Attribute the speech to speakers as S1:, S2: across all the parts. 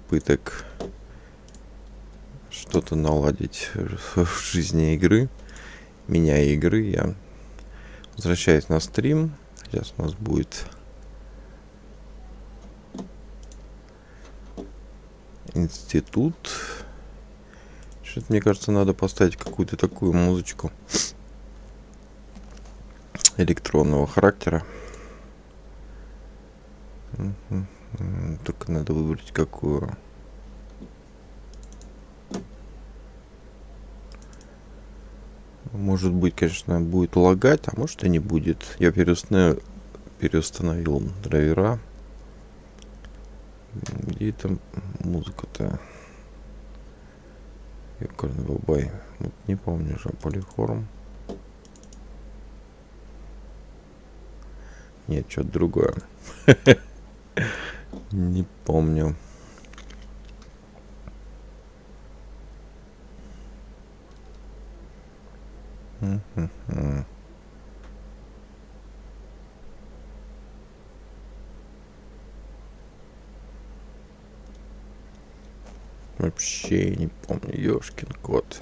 S1: попыток что-то наладить в жизни игры, меняя игры, я возвращаюсь на стрим. Сейчас у нас будет институт. Что-то, мне кажется, надо поставить какую-то такую музычку электронного характера. Только надо выбрать какую. Может быть, конечно, будет лагать, а может и не будет. Я переустановил драйвера. Где там музыка-то? Якорный бабай. Вот не помню же. Полиформ. Нет, что-то другое. Не помню. Вообще не помню, ёшкин кот.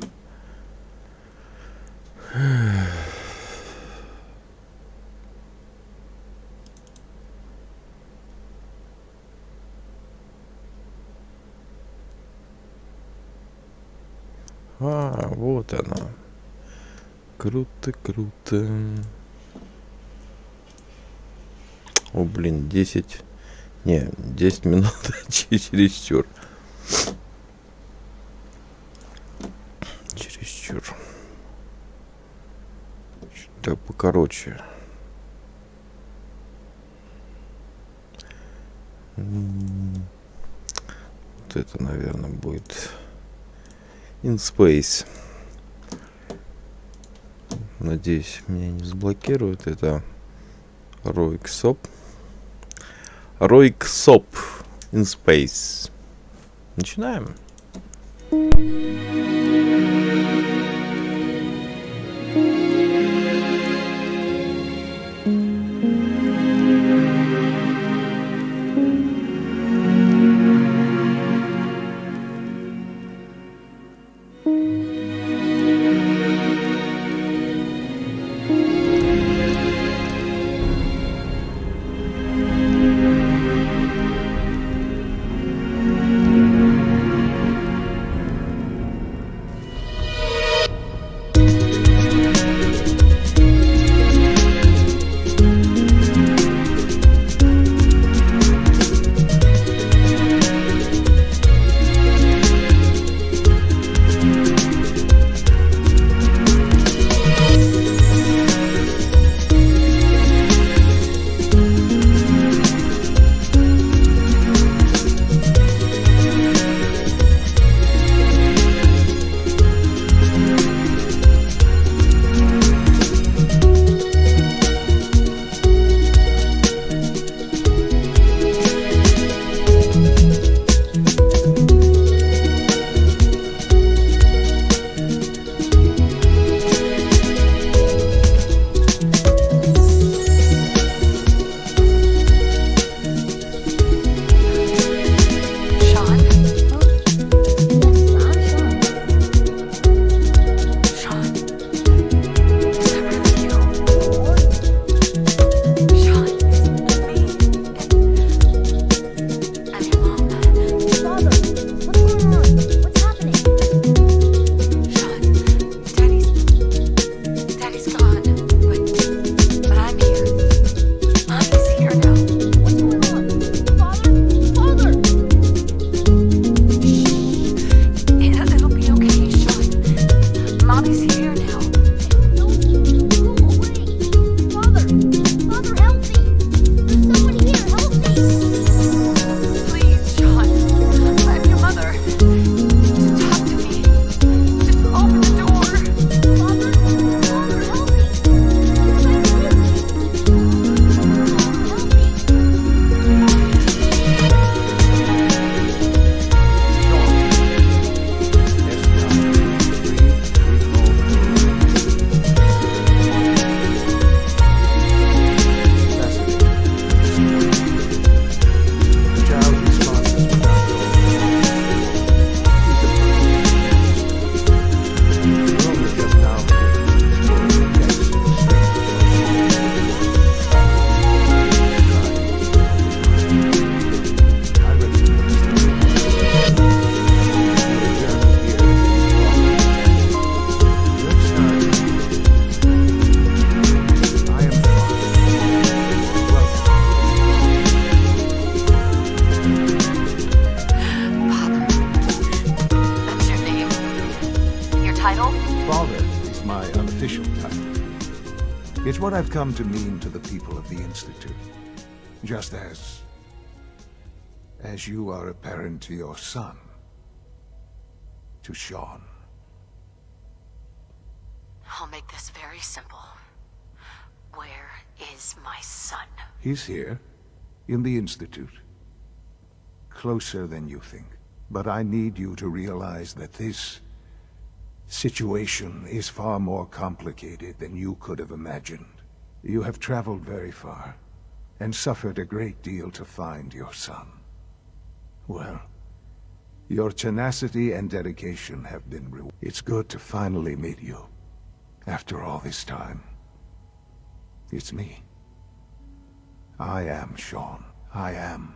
S1: А, вот она. Круто, круто. О, блин, 10. Не, 10 минут чересчур. Чересчур. Что-то покороче. Вот это, наверное, будет In Space. Надеюсь, меня не заблокируют. Это Roixop. Roixop In Space. Начинаем.
S2: It's what I've come to mean to the people of the Institute. Just as you are a parent to your son. To Sean.
S3: I'll make this very simple. Where is my son?
S2: He's here, in the Institute. Closer than you think. But I need you to realize that this situation is far more complicated than you could have imagined. You have traveled very far, and suffered a great deal to find your son. Well, your tenacity and dedication have been rewarded. It's good to finally meet you. After all this time. It's me. I am Sean. I am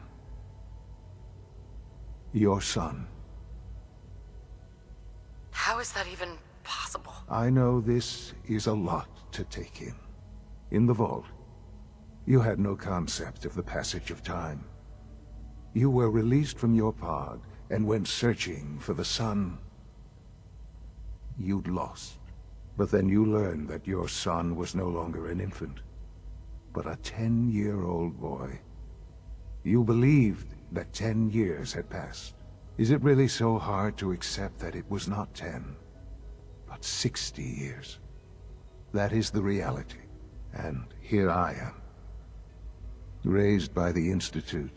S2: your son.
S3: How is that even possible?
S2: I know this is a lot to take in. In the vault, you had no concept of the passage of time. You were released from your pod and went searching for the son you'd lost. But then you learned that your son was no longer an infant, but a 10-year-old boy. You believed that 10 years had passed. Is it really so hard to accept that it was not 10, but 60 years? That is the reality. And here I am, raised by the Institute,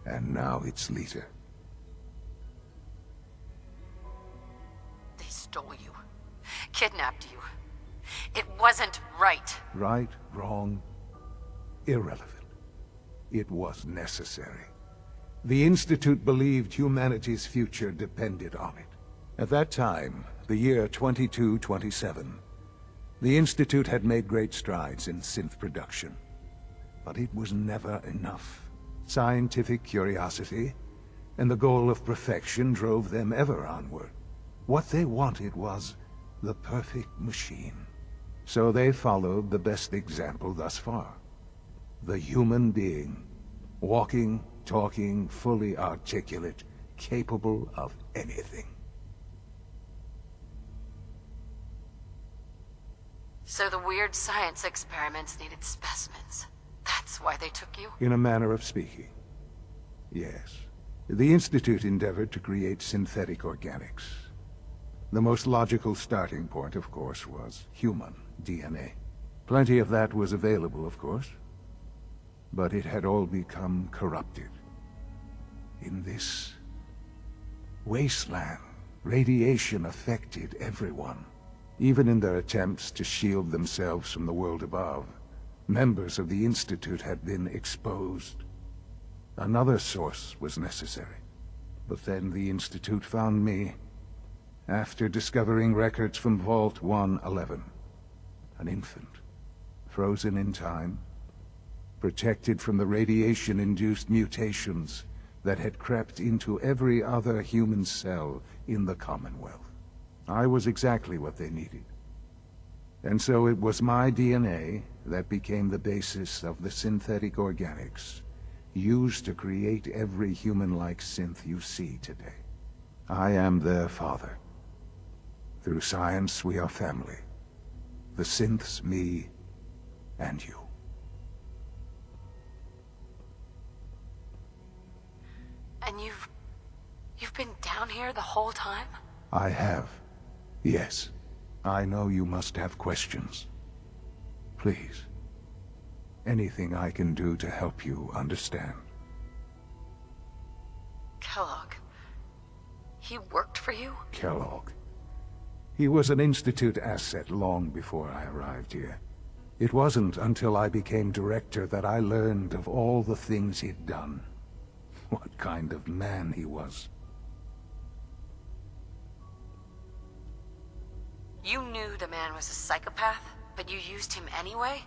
S2: and now its leader.
S3: They stole you, kidnapped you. It wasn't right.
S2: Right, wrong, irrelevant. It was necessary. The Institute believed humanity's future depended on it. At that time, the year 2227, the Institute had made great strides in synth production. But it was never enough. Scientific curiosity and the goal of perfection drove them ever onward. What they wanted was the perfect machine. So they followed the best example thus far. The human being, walking, talking, fully articulate, capable of anything.
S3: So the weird science experiments needed specimens. That's why they took you?
S2: In a manner of speaking. Yes. The Institute endeavored to create synthetic organics. The most logical starting point, of course, was human DNA. Plenty of that was available, of course. But it had all become corrupted. In this wasteland, radiation affected everyone. Even in their attempts to shield themselves from the world above, members of the Institute had been exposed. Another source was necessary. But then the Institute found me, after discovering records from Vault 111. An infant, frozen in time, protected from the radiation-induced mutations that had crept into every other human cell in the Commonwealth. I was exactly what they needed. And so it was my DNA that became the basis of the synthetic organics used to create every human-like synth you see today. I am their father. Through science, we are family. The synths, me, and you.
S3: And you've been down here the whole time?
S2: I have. Yes. I know you must have questions. Please. Anything I can do to help you understand.
S3: Kellogg. He worked for you?
S2: Kellogg. He was an Institute asset long before I arrived here. It wasn't until I became director that I learned of all the things he'd done. What kind of man he was.
S3: You knew the man was a psychopath, but you used him anyway?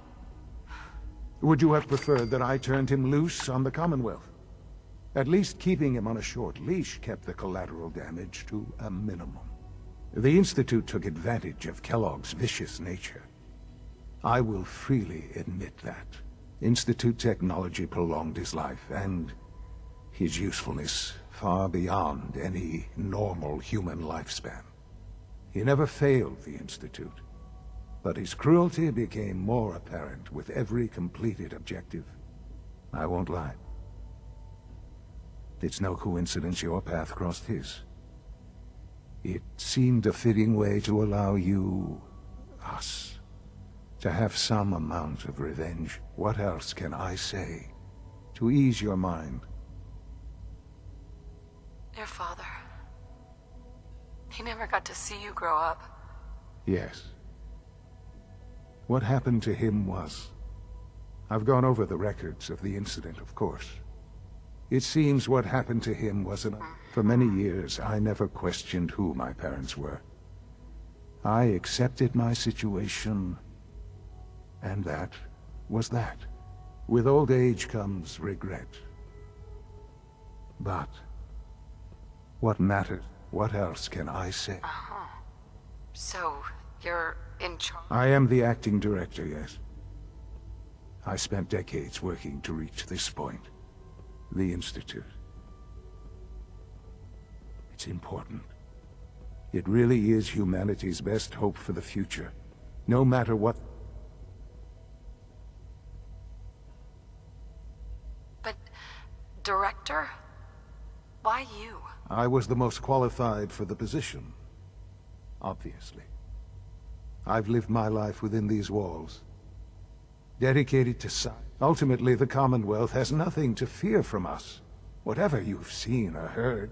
S2: Would you have preferred that I turned him loose on the Commonwealth? At least keeping him on a short leash kept the collateral damage to a minimum. The Institute took advantage of Kellogg's vicious nature. I will freely admit that. Institute technology prolonged his life, and his usefulness far beyond any normal human lifespan. He never failed the Institute. But his cruelty became more apparent with every completed objective. I won't lie. It's no coincidence your path crossed his. It seemed a fitting way to allow you, us, to have some amount of revenge. What else can I say to ease your mind?
S3: Your father. He never got to see you grow up.
S2: Yes. What happened to him was... I've gone over the records of the incident, of course. It seems what happened to him wasn't... For many years, I never questioned who my parents were. I accepted my situation, and that was that. With old age comes regret. But what matters? What else can I say?
S3: So, you're in charge?
S2: I am the acting director, yes. I spent decades working to reach this point. The Institute. It's important. It really is humanity's best hope for the future. No matter what...
S3: But, director? Why you?
S2: I was the most qualified for the position. Obviously. I've lived my life within these walls. Dedicated to science. Ultimately, the Commonwealth has nothing to fear from us. Whatever you've seen or heard,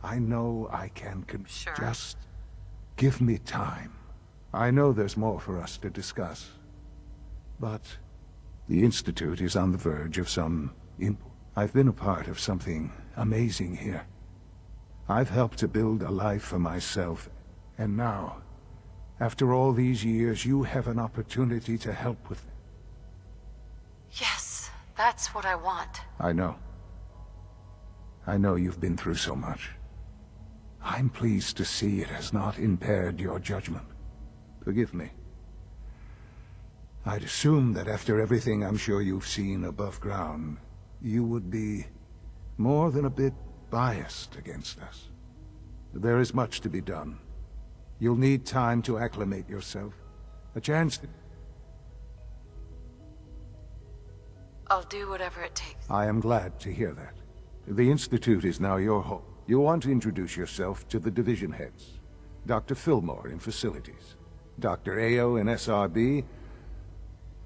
S2: I know I can
S3: Sure.
S2: Just give me time. I know there's more for us to discuss. But the Institute is on the verge of some I've been a part of something amazing here. I've helped to build a life for myself, and now, after all these years, you have an opportunity to help with it.
S3: Yes, that's what I want.
S2: I know. I know you've been through so much. I'm pleased to see it has not impaired your judgment. Forgive me. I'd assume that after everything I'm sure you've seen above ground, you would be more than a bit biased against us. There is much to be done. You'll need time to acclimate yourself. A chance to...
S3: I'll do whatever it takes.
S2: I am glad to hear that. The Institute is now your home. You'll want to introduce yourself to the division heads. Dr. Fillmore in Facilities, Dr. Ao in SRB,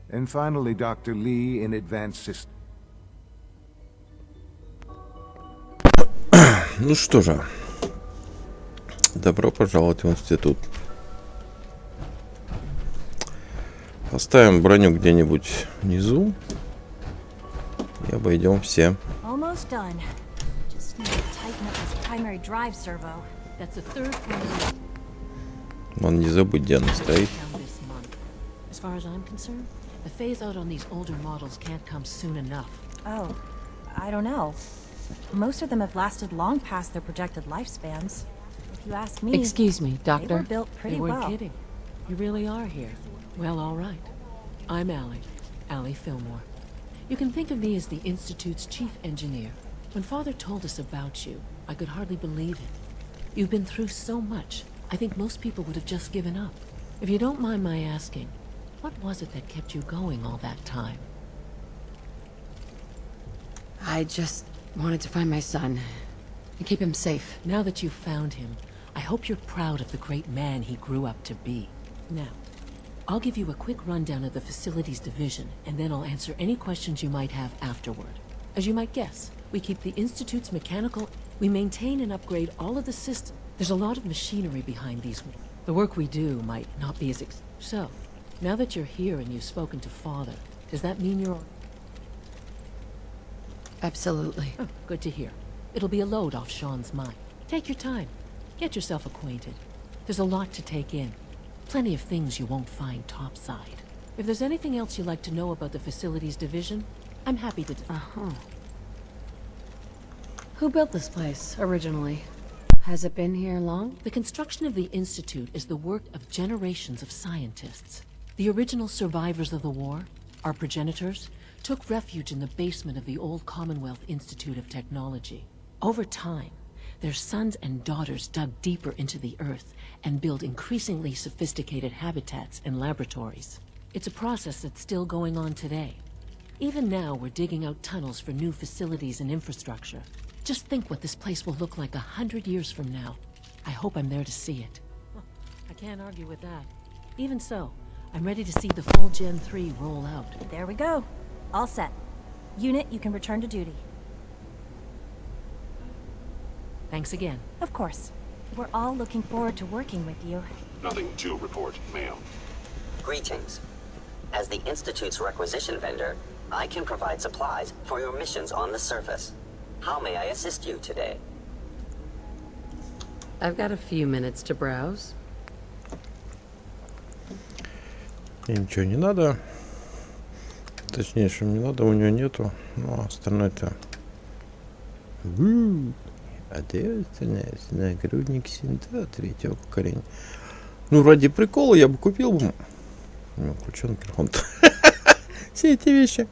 S2: and finally Dr. Lee in Advanced Systems.
S1: Ну что же, добро пожаловать в институт. Поставим броню где-нибудь внизу и обойдем все.
S4: Almost done. Just need to tighten up this primary drive servo.
S5: That's the third one
S1: Вон, не забудь, где она стоит.
S5: down this month. As far as I'm concerned, the phase out on these older models can't come soon enough.
S4: Oh, I don't know. Most of them have lasted long past their projected lifespans. If you ask me,
S5: Excuse me, Doctor.
S4: they were built pretty
S5: They weren't
S4: well.
S5: kidding. You really are here. Well, all right. I'm Allie Fillmore. You can think of me as the Institute's chief engineer. When Father told us about you, I could hardly believe it. You've been through so much, I think most people would have just given up. If you don't mind my asking, what was it that kept you going all that time?
S3: I just wanted to find my son and keep him safe.
S5: Now that you've found him, I hope you're proud of the great man he grew up to be. Now, I'll give you a quick rundown of the Facilities Division, and then I'll answer any questions you might have afterward. As you might guess, we keep the Institute's mechanical... We maintain and upgrade all of the systems. There's a lot of machinery behind these. The work we do might not be as... So, now that you're here and you've spoken to Father, does that mean you're...
S3: Absolutely.
S5: Oh, good to hear. It'll be a load off Sean's mind. Take your time. Get yourself acquainted. There's a lot to take in. Plenty of things you won't find topside. If there's anything else you'd like to know about the Facilities Division, I'm happy to...
S3: Who built this place, originally? Has it been here long?
S5: The construction of the Institute is the work of generations of scientists. The original survivors of the war, our progenitors, took refuge in the basement of the old Commonwealth Institute of Technology. Over time, their sons and daughters dug deeper into the earth and built increasingly sophisticated habitats and laboratories. It's a process that's still going on today. Even now, we're digging out tunnels for new facilities and infrastructure. Just think what this place will look like 100 years from now. I hope I'm there to see it. I can't argue with that. Even so, I'm ready to see the full Gen 3 roll out.
S4: There we go. All set. Unit, you can return to duty.
S5: Thanks again.
S4: Of course. We're all looking forward to working with you.
S6: Nothing to report, ma'am.
S7: Greetings. As the Institute's requisition vendor, I can provide supplies for your missions on the surface. How may I assist you today?
S8: I've got a few minutes to browse.
S1: Мне ничего не надо. Точнее, что мне надо, у него нету. Ну, а остальное-то... Ответственность, нагрудник синта третьего поколения. Ну, ради прикола я бы купил бы... У него включен микрофон. Все эти вещи.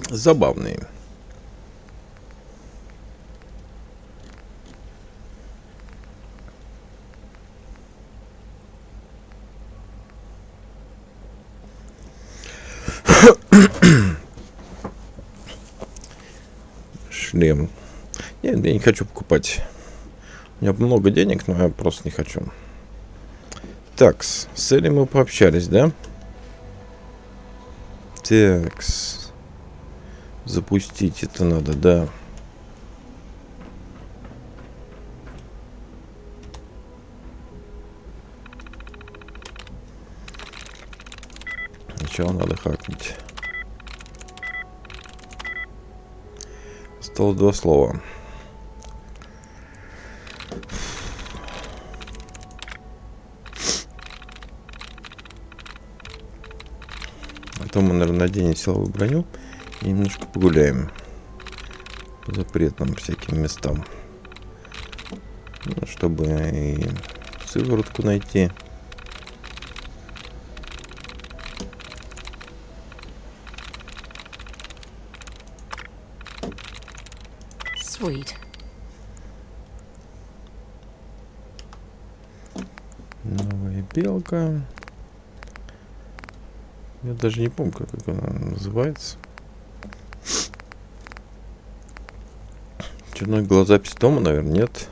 S1: Забавные. Шлем. Нет, я не хочу покупать. У меня много денег, но я просто не хочу. Такс. С Элли мы пообщались, да? Такс. Запустить это надо, да. Сначала надо хакнуть. Осталось 2 слова. Потом мы, наверное, наденем силовую броню и немножко погуляем по запретным всяким местам. Ну, чтобы и сыворотку найти.
S5: Sweet.
S1: Новая белка. Я даже не помню, как она называется. Черной глазапись Тома, наверное, нет.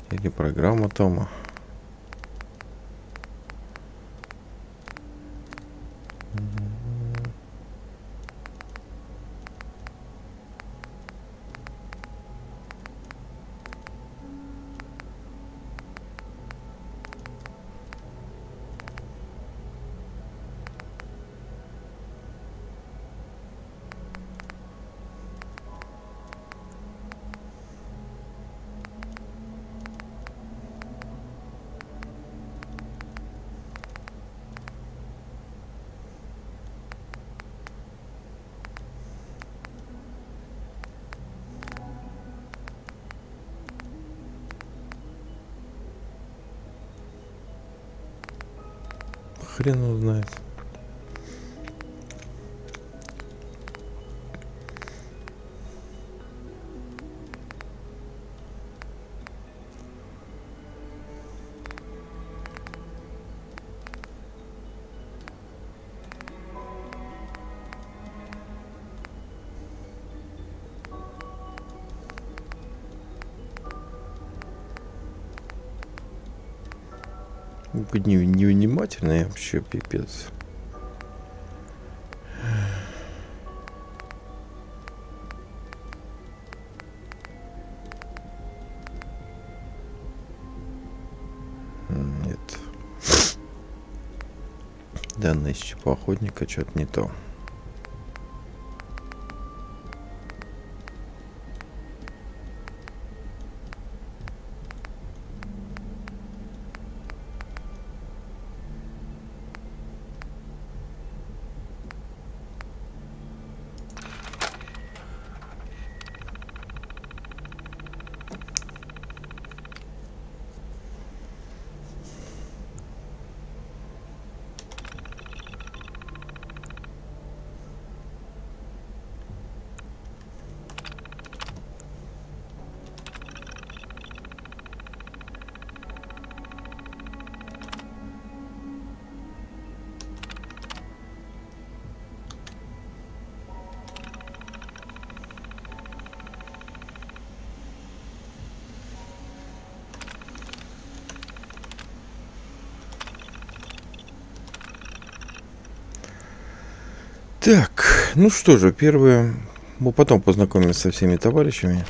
S1: Или программа Тома. Хрен его знает. Невнимательный вообще, пипец. Нет. Данные из чипа охотника что-то не то. Так, ну что же, первое. Мы потом познакомимся со всеми товарищами.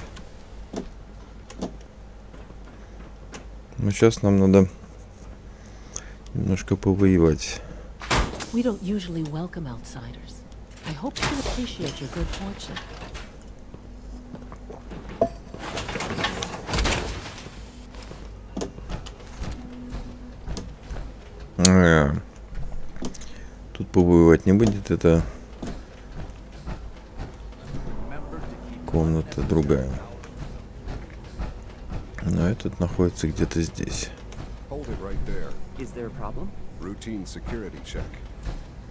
S1: Но сейчас нам надо немножко повоевать.
S5: We don't usually welcome outsiders. I hope you can appreciate your good fortune.
S1: Тут повоевать не будет, это комната другая. Но этот находится где-то здесь.
S6: Hold it right there.
S9: Is there a problem?
S6: Routine security check.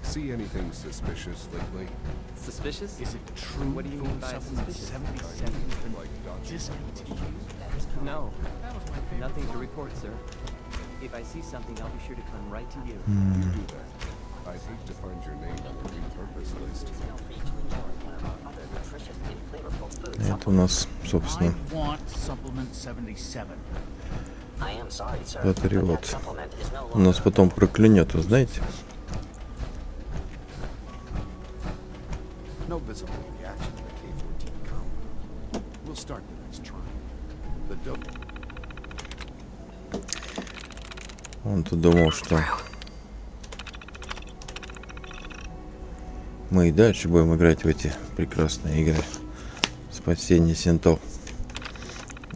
S6: See anything suspicious lately?
S9: Suspicious?
S10: Is it true?
S9: What do you mean by suspicious?
S10: 77's been
S6: Like Dodger?
S10: discontinued?
S9: No,
S10: That was my favorite
S9: nothing to
S10: part.
S9: report, sir. If I see something, I'll be sure to come right to you.
S6: You do that. I'd hate to find your name on the repurpose list.
S1: Это у нас, собственно,
S10: I want supplement 77.
S7: I am sorry, sir.
S1: патриот.
S7: That supplement is no
S1: У нас
S7: longer
S1: потом проклянет, вы знаете?
S6: No visible reaction to the K-14 compound. We'll start the next trial. The dope.
S1: Он-то думал, что мы и дальше будем играть в эти прекрасные игры. Спасение синтов.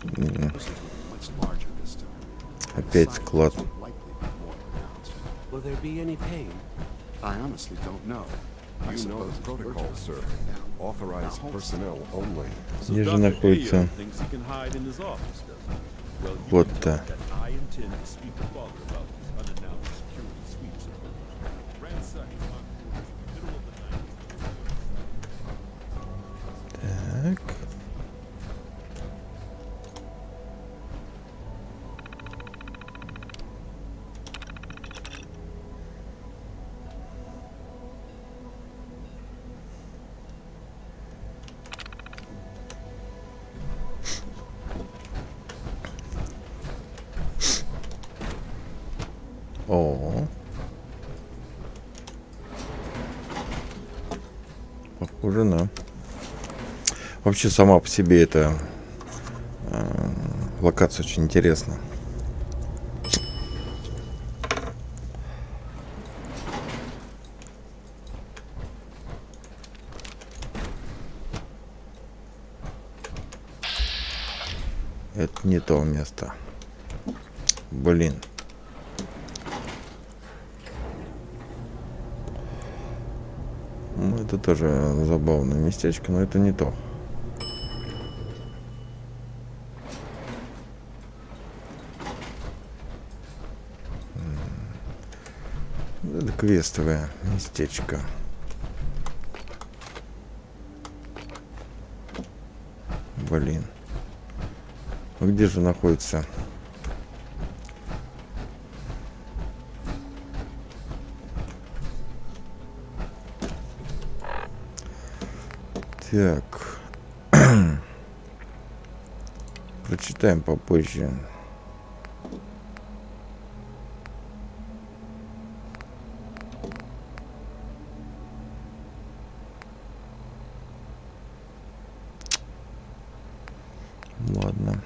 S6: Much larger this time.
S1: Опять склад.
S6: Likely be more pronounced.
S11: Will there be any pain?
S6: I honestly don't know. You know the protocol, sir. Authorized personnel only.
S1: Где же находится вот-то? Так. О. Похоже на. Вообще сама по себе эта локация очень интересна. Это не то место. Блин. Ну, это тоже забавное местечко, но это не то. Это квестовое местечко. Блин. А где же находится? Так. Прочитаем попозже. Ладно.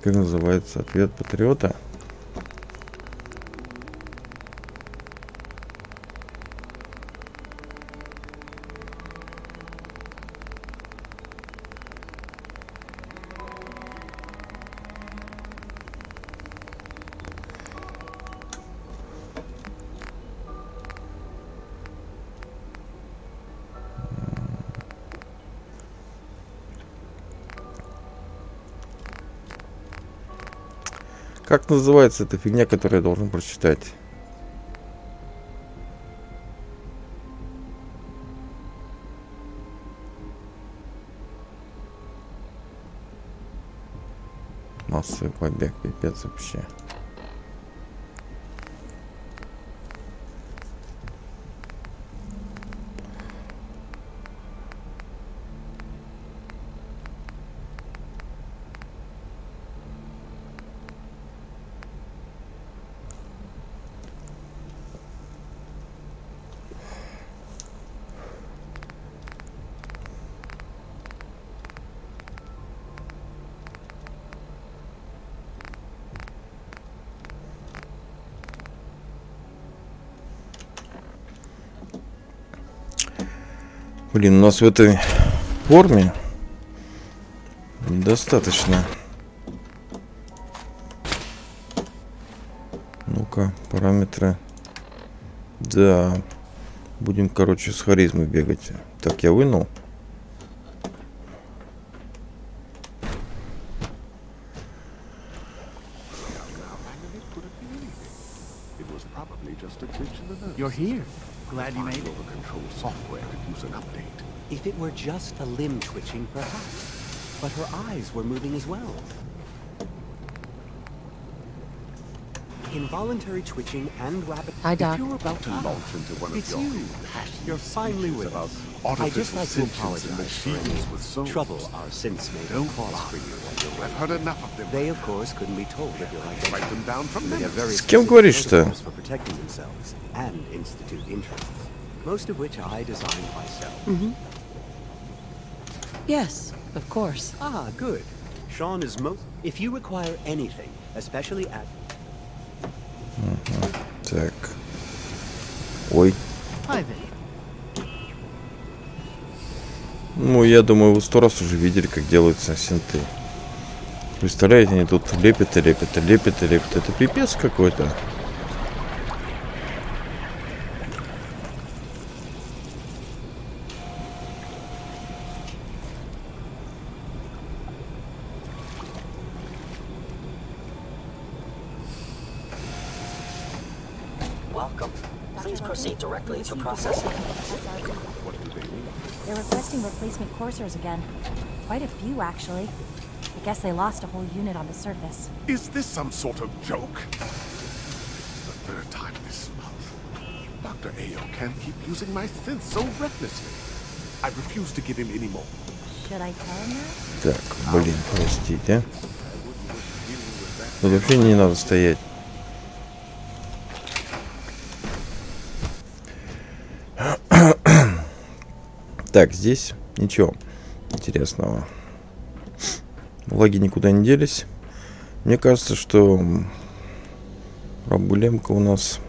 S1: Как называется ответ патриота? Как называется эта фигня, которую я должен прочитать? Массовый побег, пипец вообще. Блин, у нас в этой форме недостаточно. Ну-ка, параметры. Да. Будем, короче, с харизмой бегать. Так, я вынул.
S10: You're here. Glad you made it.
S6: Control software could use an update.
S9: If it were just a limb twitching, perhaps. But her eyes were moving as well. Involuntary twitching and rapid...
S5: Hi, Doc.
S6: If you're about to launch into one of
S9: It's
S6: your
S9: you.
S6: passionate
S9: You're finally
S6: speeches
S9: with
S6: about
S9: us.
S6: artificial
S9: I'd just like to
S6: sentience and
S9: apologize
S6: machines with
S9: for
S6: souls.
S9: any trouble our synths may
S6: Don't
S9: have caused
S6: lie.
S9: for you.
S6: I've heard enough of them.
S9: They, of course, couldn't be told of your identity.
S6: Write them down from
S9: They
S6: them.
S9: have very
S1: С кем
S9: specific
S1: говоришь-то?
S9: protocols for protecting themselves and institute interests, most of which I designed myself.
S5: Yes, of course.
S9: Ah, good. Sean is most... If you require anything, especially at...
S1: Так. Ой.
S10: Hi there.
S1: Ну, я думаю, вы 100 раз уже видели, как делаются синты. Представляете, они тут лепят и лепят, и лепят и лепят. Это пипец какой-то.
S7: Welcome. Please proceed directly to processing.
S4: They're requesting replacement coursers again. Quite a few, actually. I guess they lost a whole unit on the surface.
S6: Is this some sort of joke? It's the third time this month. Dr. Ayo can't keep using my synth so recklessly. I refuse to give him any more.
S4: Should I tell him that?
S1: Так, блин, простите. Тут вообще не надо стоять. Так, здесь ничего интересного. Лаги никуда не делись. Мне кажется, что проблемка у нас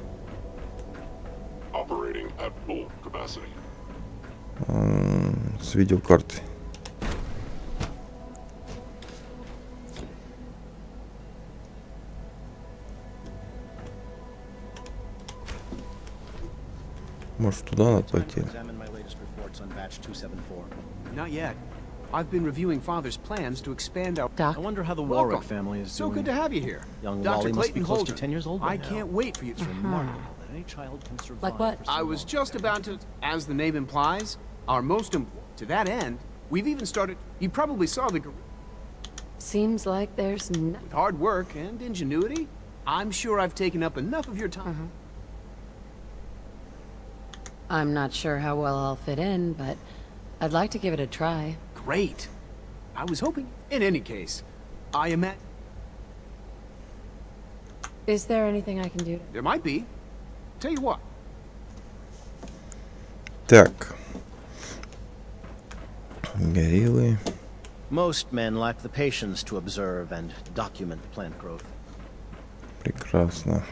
S1: с видеокартой. Может, туда надо пойти?
S11: Not yet. I've been reviewing Father's plans to expand our...
S5: Doc?
S11: I wonder how the
S9: Welcome.
S11: Warwick family is
S9: So
S11: doing.
S9: good to have you here.
S11: Young
S9: Dr.
S11: Wally must be
S9: Clayton
S11: close to
S9: Holden.
S11: 10 years old by
S9: I
S11: now.
S9: can't wait for you to...
S11: Remarkable that any child can survive.
S5: Like what?
S11: for so
S9: I was
S11: long.
S9: just about to... As the name implies, our most... To that end, we've even started... You probably saw the...
S8: Seems like there's no...
S9: With hard work and ingenuity, I'm sure I've taken up enough of your time.
S8: I'm not sure how well I'll fit in, but I'd like to give it a try.
S9: Great. I was hoping... In any case, I imagine...
S8: Is there anything I can do?
S9: There might be. Tell you what.
S1: Так. Гориллы.
S11: Most men lack the patience to observe and document plant growth.
S1: Прекрасно.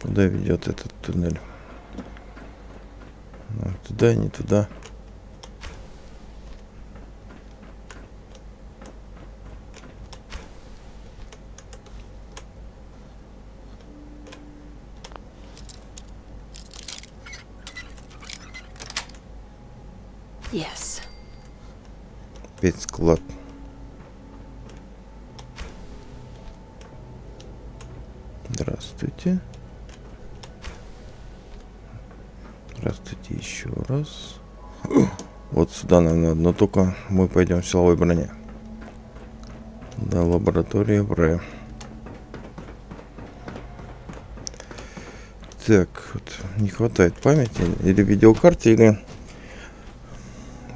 S1: Куда ведет этот туннель? Ну, туда, не туда.
S8: Yes.
S1: Опять склад. Здравствуйте. Здравствуйте еще раз. Вот сюда нам надо, но только мы пойдем в силовой броне. Да, лаборатория ВР. Так, вот не хватает памяти. Или видеокарты, или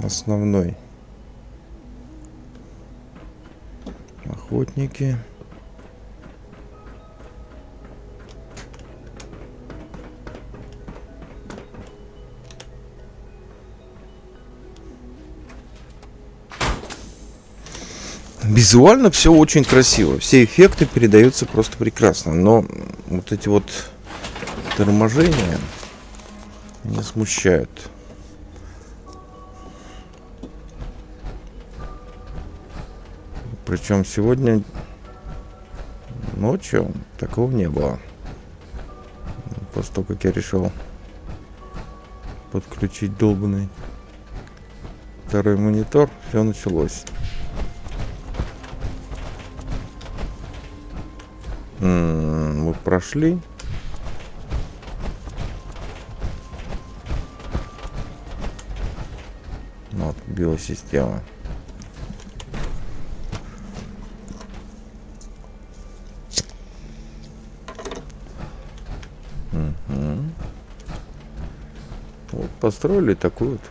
S1: основной. Охотники. Визуально все очень красиво. Все эффекты передаются просто прекрасно. Но вот эти вот торможения меня смущают. Причем сегодня ночью такого не было. После того, как я решил подключить долбанный второй монитор, все началось. Мы прошли. Вот, биосистема. Вот построили такую вот.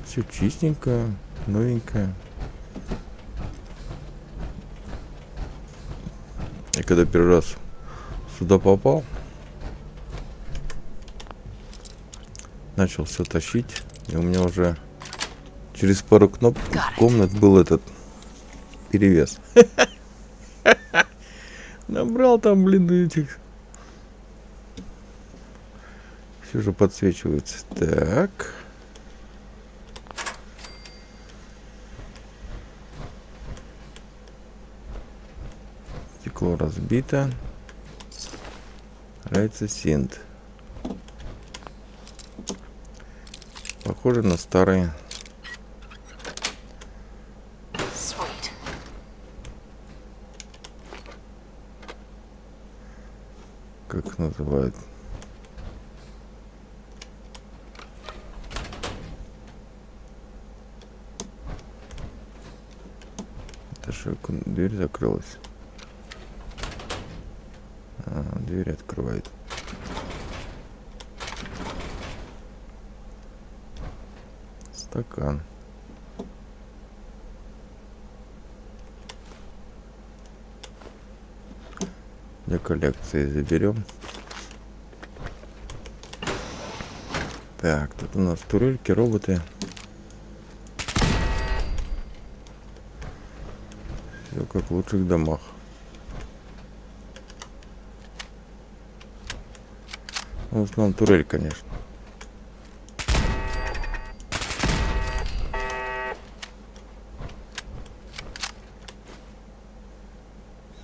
S1: Все чистенькое, новенькое. И когда первый раз сюда попал, начал все тащить, и у меня уже через пару комнат был этот перевес. Набрал там, блин, этих. Все же подсвечивается. Так. Стекло разбито. Нравится синт. Похоже на старые. Как их называют? Это что, дверь закрылась? Дверь открывает. Стакан. Для коллекции заберем. Так, тут у нас турельки, роботы. Все как в лучших домах. В основном турель, конечно.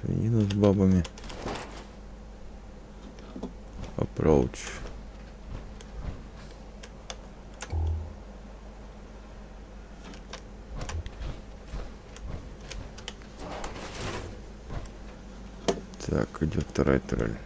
S1: Свинина с бабами. Approach. Так, идет вторая турель.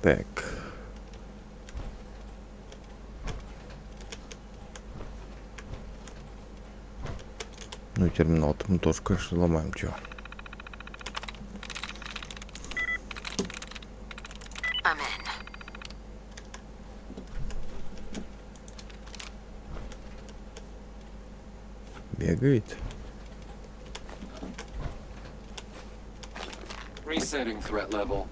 S1: Так. Ну, терминал-то мы тоже, конечно, ломаем, чё. Бегает.
S12: Resetting threat level.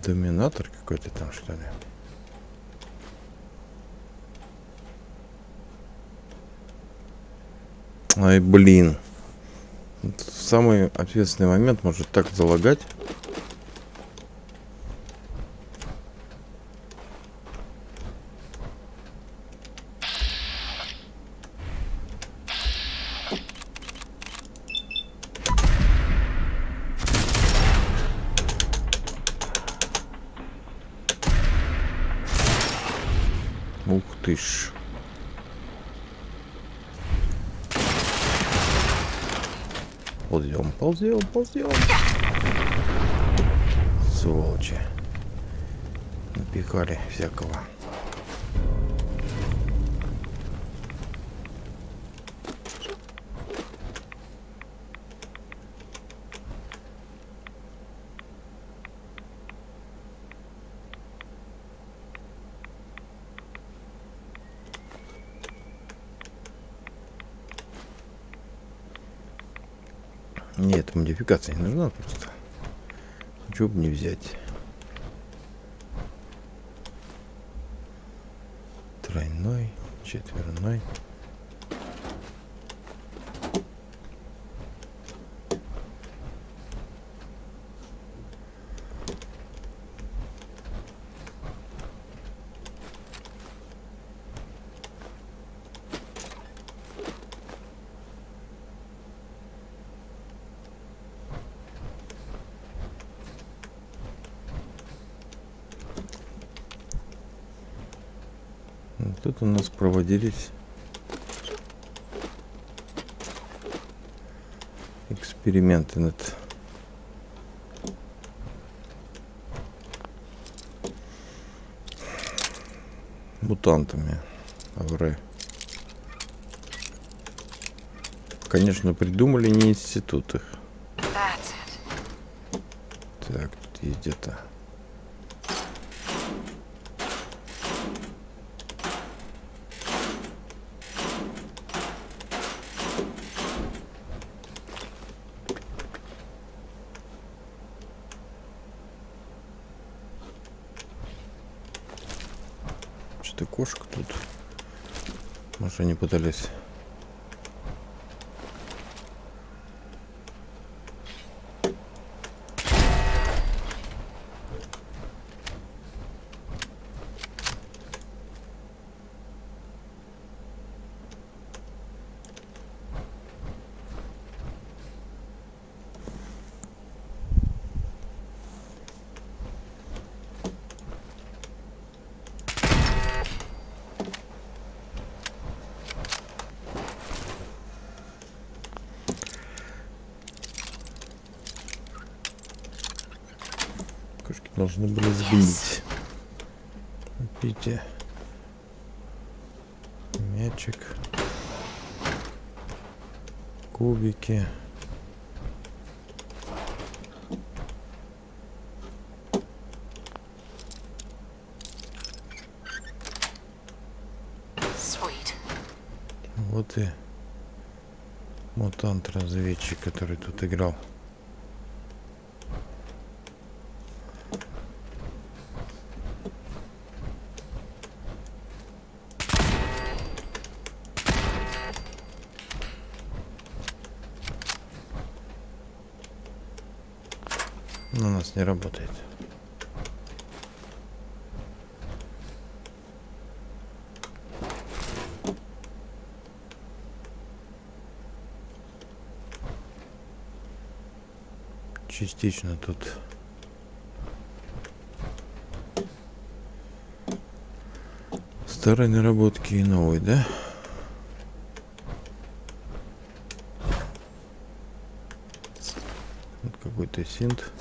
S1: Доминатор какой-то там, что ли? Ай, блин. В самый ответственный момент может так залагать. Ух ты ж. Ползем, ползем, ползем. Сволочи. Напихали всякого. Нет, модификация не нужна просто. Чего бы не взять. Тройной, четверной. Тут у нас проводились эксперименты над мутантами АВР. Конечно, придумали не институт их. Так, тут есть где-то. Что-то кошка тут. Может, они пытались... Кошки должны были сбить. Видите? Мячик. Кубики. Вот и мутант-разведчик, который тут играл. Но у нас не работает. Частично тут старые наработки и новые, да? Вот какой-то синт.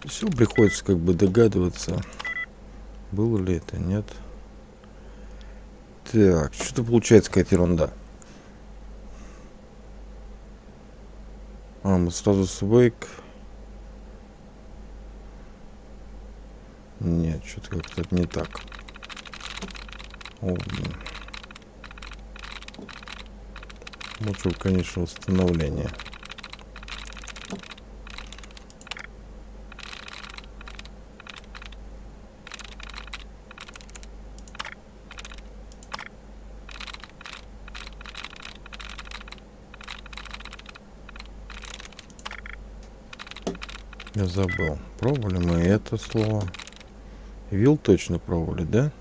S1: Все приходится как бы догадываться, было ли это, нет. Так, что-то получается какая-то ерунда. Мы сразу свейк. Нет, что-то как-то не так. О, блин. Лучше, конечно, восстановление. Я забыл. Пробовали мы это слово. Вил точно пробовали, да?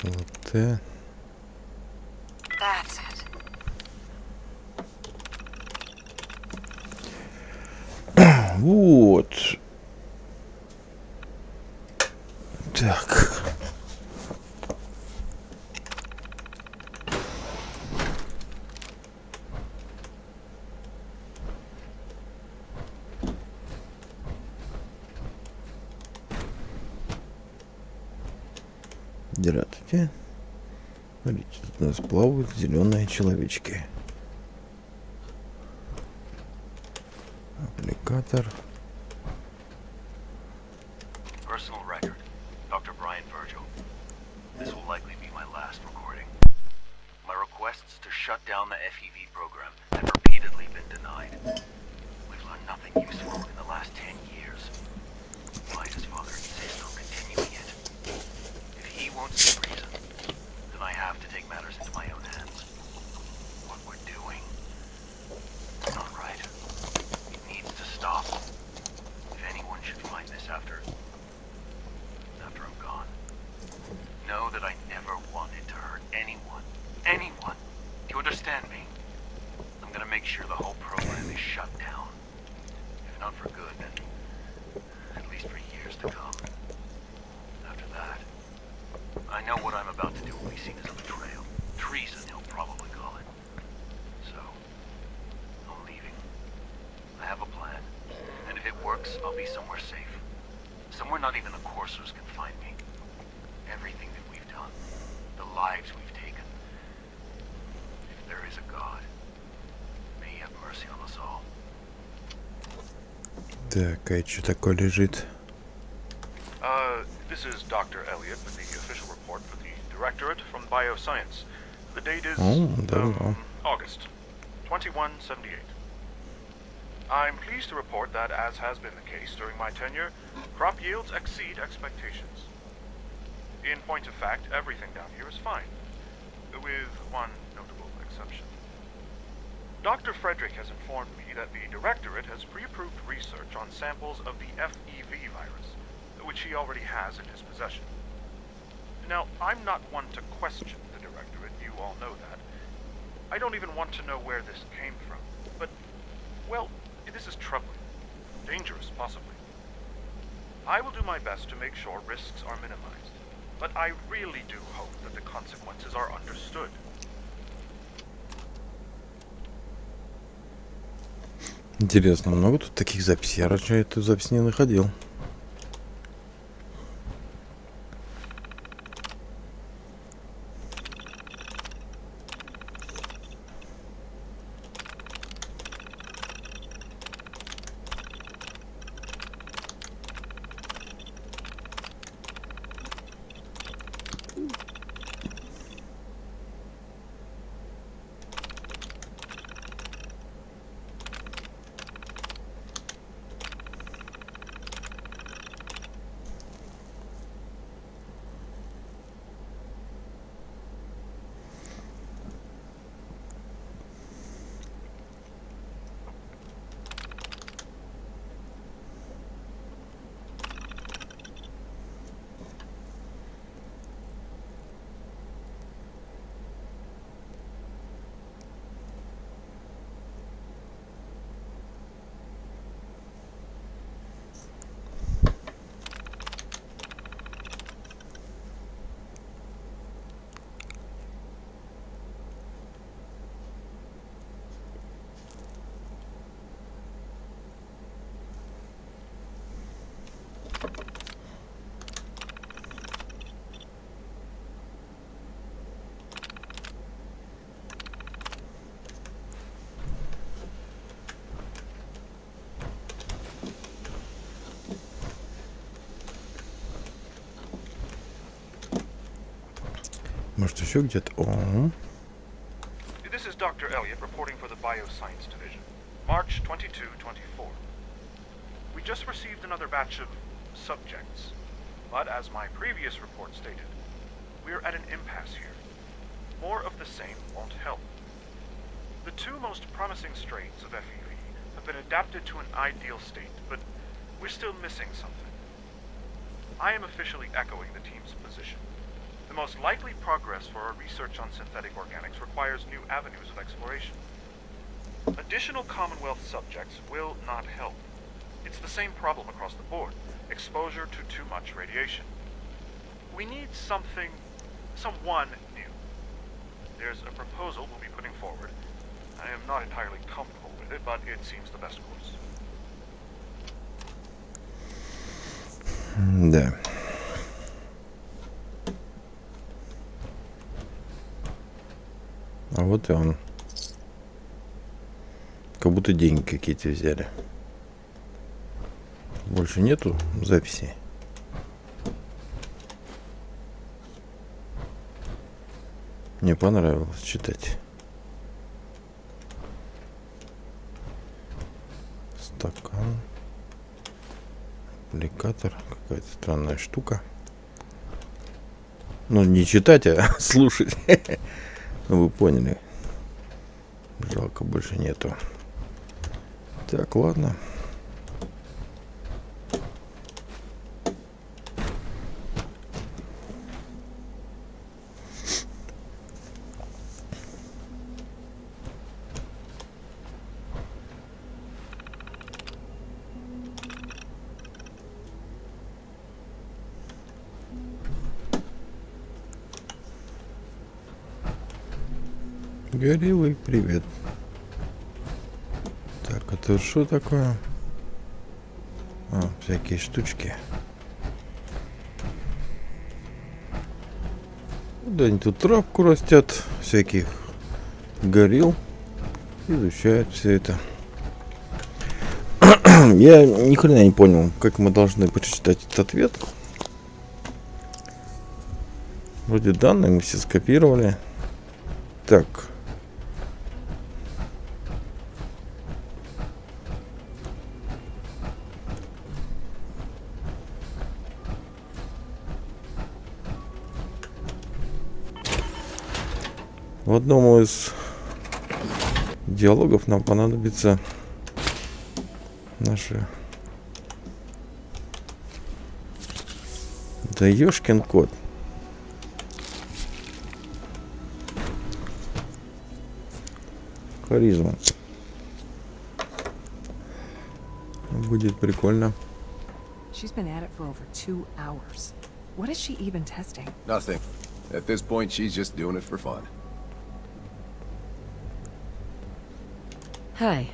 S1: Вот. Вот. Так. Здравствуйте. Смотрите, тут у нас плавают зеленые человечки. Локатор.
S13: Personal record. Dr. Brian Virgil. This will likely be my last recording. My requests to shut down the FEV program have repeatedly been denied. We've learned nothing useful in the last 10 years. Why does Father insist on continuing it? If he won't see reason, then I have to take matters into my own hands. What we're doing is not right. It needs to stop. If anyone should find this after I'm gone, know that I never wanted to hurt anyone. Anyone. Do you understand me? I'm gonna make sure the whole program is shut down. If not for good, then at least for years to come. After that, I know what I'm about to do will be seen as a betrayal. Treason, he'll probably call it. So, I'm leaving. I have a plan. And if it works, I'll be somewhere safe. Somewhere not even the coursers can find me. Everything that we've done, the lives we've taken. If there is a God, may he have mercy on us all.
S1: Так, а что такое лежит?
S14: This is Dr. Elliot with the official report for the Directorate from Bioscience. The date is August 2178. I'm pleased to report that, as has been the case during my tenure, crop yields exceed expectations. In point of fact, everything down here is fine, with one notable exception. Dr. Frederick has informed me that the Directorate has pre-approved research on samples of the FEV virus, which he already has in his possession. Now, I'm not one to question the Directorate, you all know that. I don't even want to know where this came from, but, well, this is troubling. Dangerous, possibly. I will do my best to make sure risks are minimized, but I really do hope that the consequences are understood.
S1: Интересно, много тут таких записей? Я раньше эту запись не находил. Может, еще где-то? О.
S14: This is Dr. Elliot reporting for the Bioscience Division. March 22-24. We just received another batch of subjects, but as my previous report stated, we're at an impasse here. More of the same won't help. The two most promising strains of FEV have been adapted to an ideal state, but we're still missing something. I am officially echoing the team's position. The most likely progress for our research on synthetic organics requires new avenues of exploration. Additional Commonwealth subjects will not help. It's the same problem across the board, exposure to too much radiation. We need someone new. There's a proposal we'll be putting forward. I am not entirely comfortable with it, but it seems the best course.
S1: Да. А вот и он. Как будто деньги какие-то взяли. Больше нету записи. Мне понравилось читать. Стакан. Аппликатор. Какая-то странная штука. Ну, не читать, а слушать. Ну, вы поняли. Жалко, больше нету. Так, ладно. Горелый, привет. Так, это что такое? А, всякие штучки. Да, они тут травку растят, всяких горил. Изучают все это. Я ни хрена не понял, как мы должны прочитать этот ответ. Вроде данные мы все скопировали. Так. В одном из диалогов нам понадобится наши... Да ёшкин кот. Харизма. Будет прикольно.
S15: She's been at it for over 2 hours. What is she even testing?
S16: Nothing. At this point, she's just doing it for fun.
S8: Hi.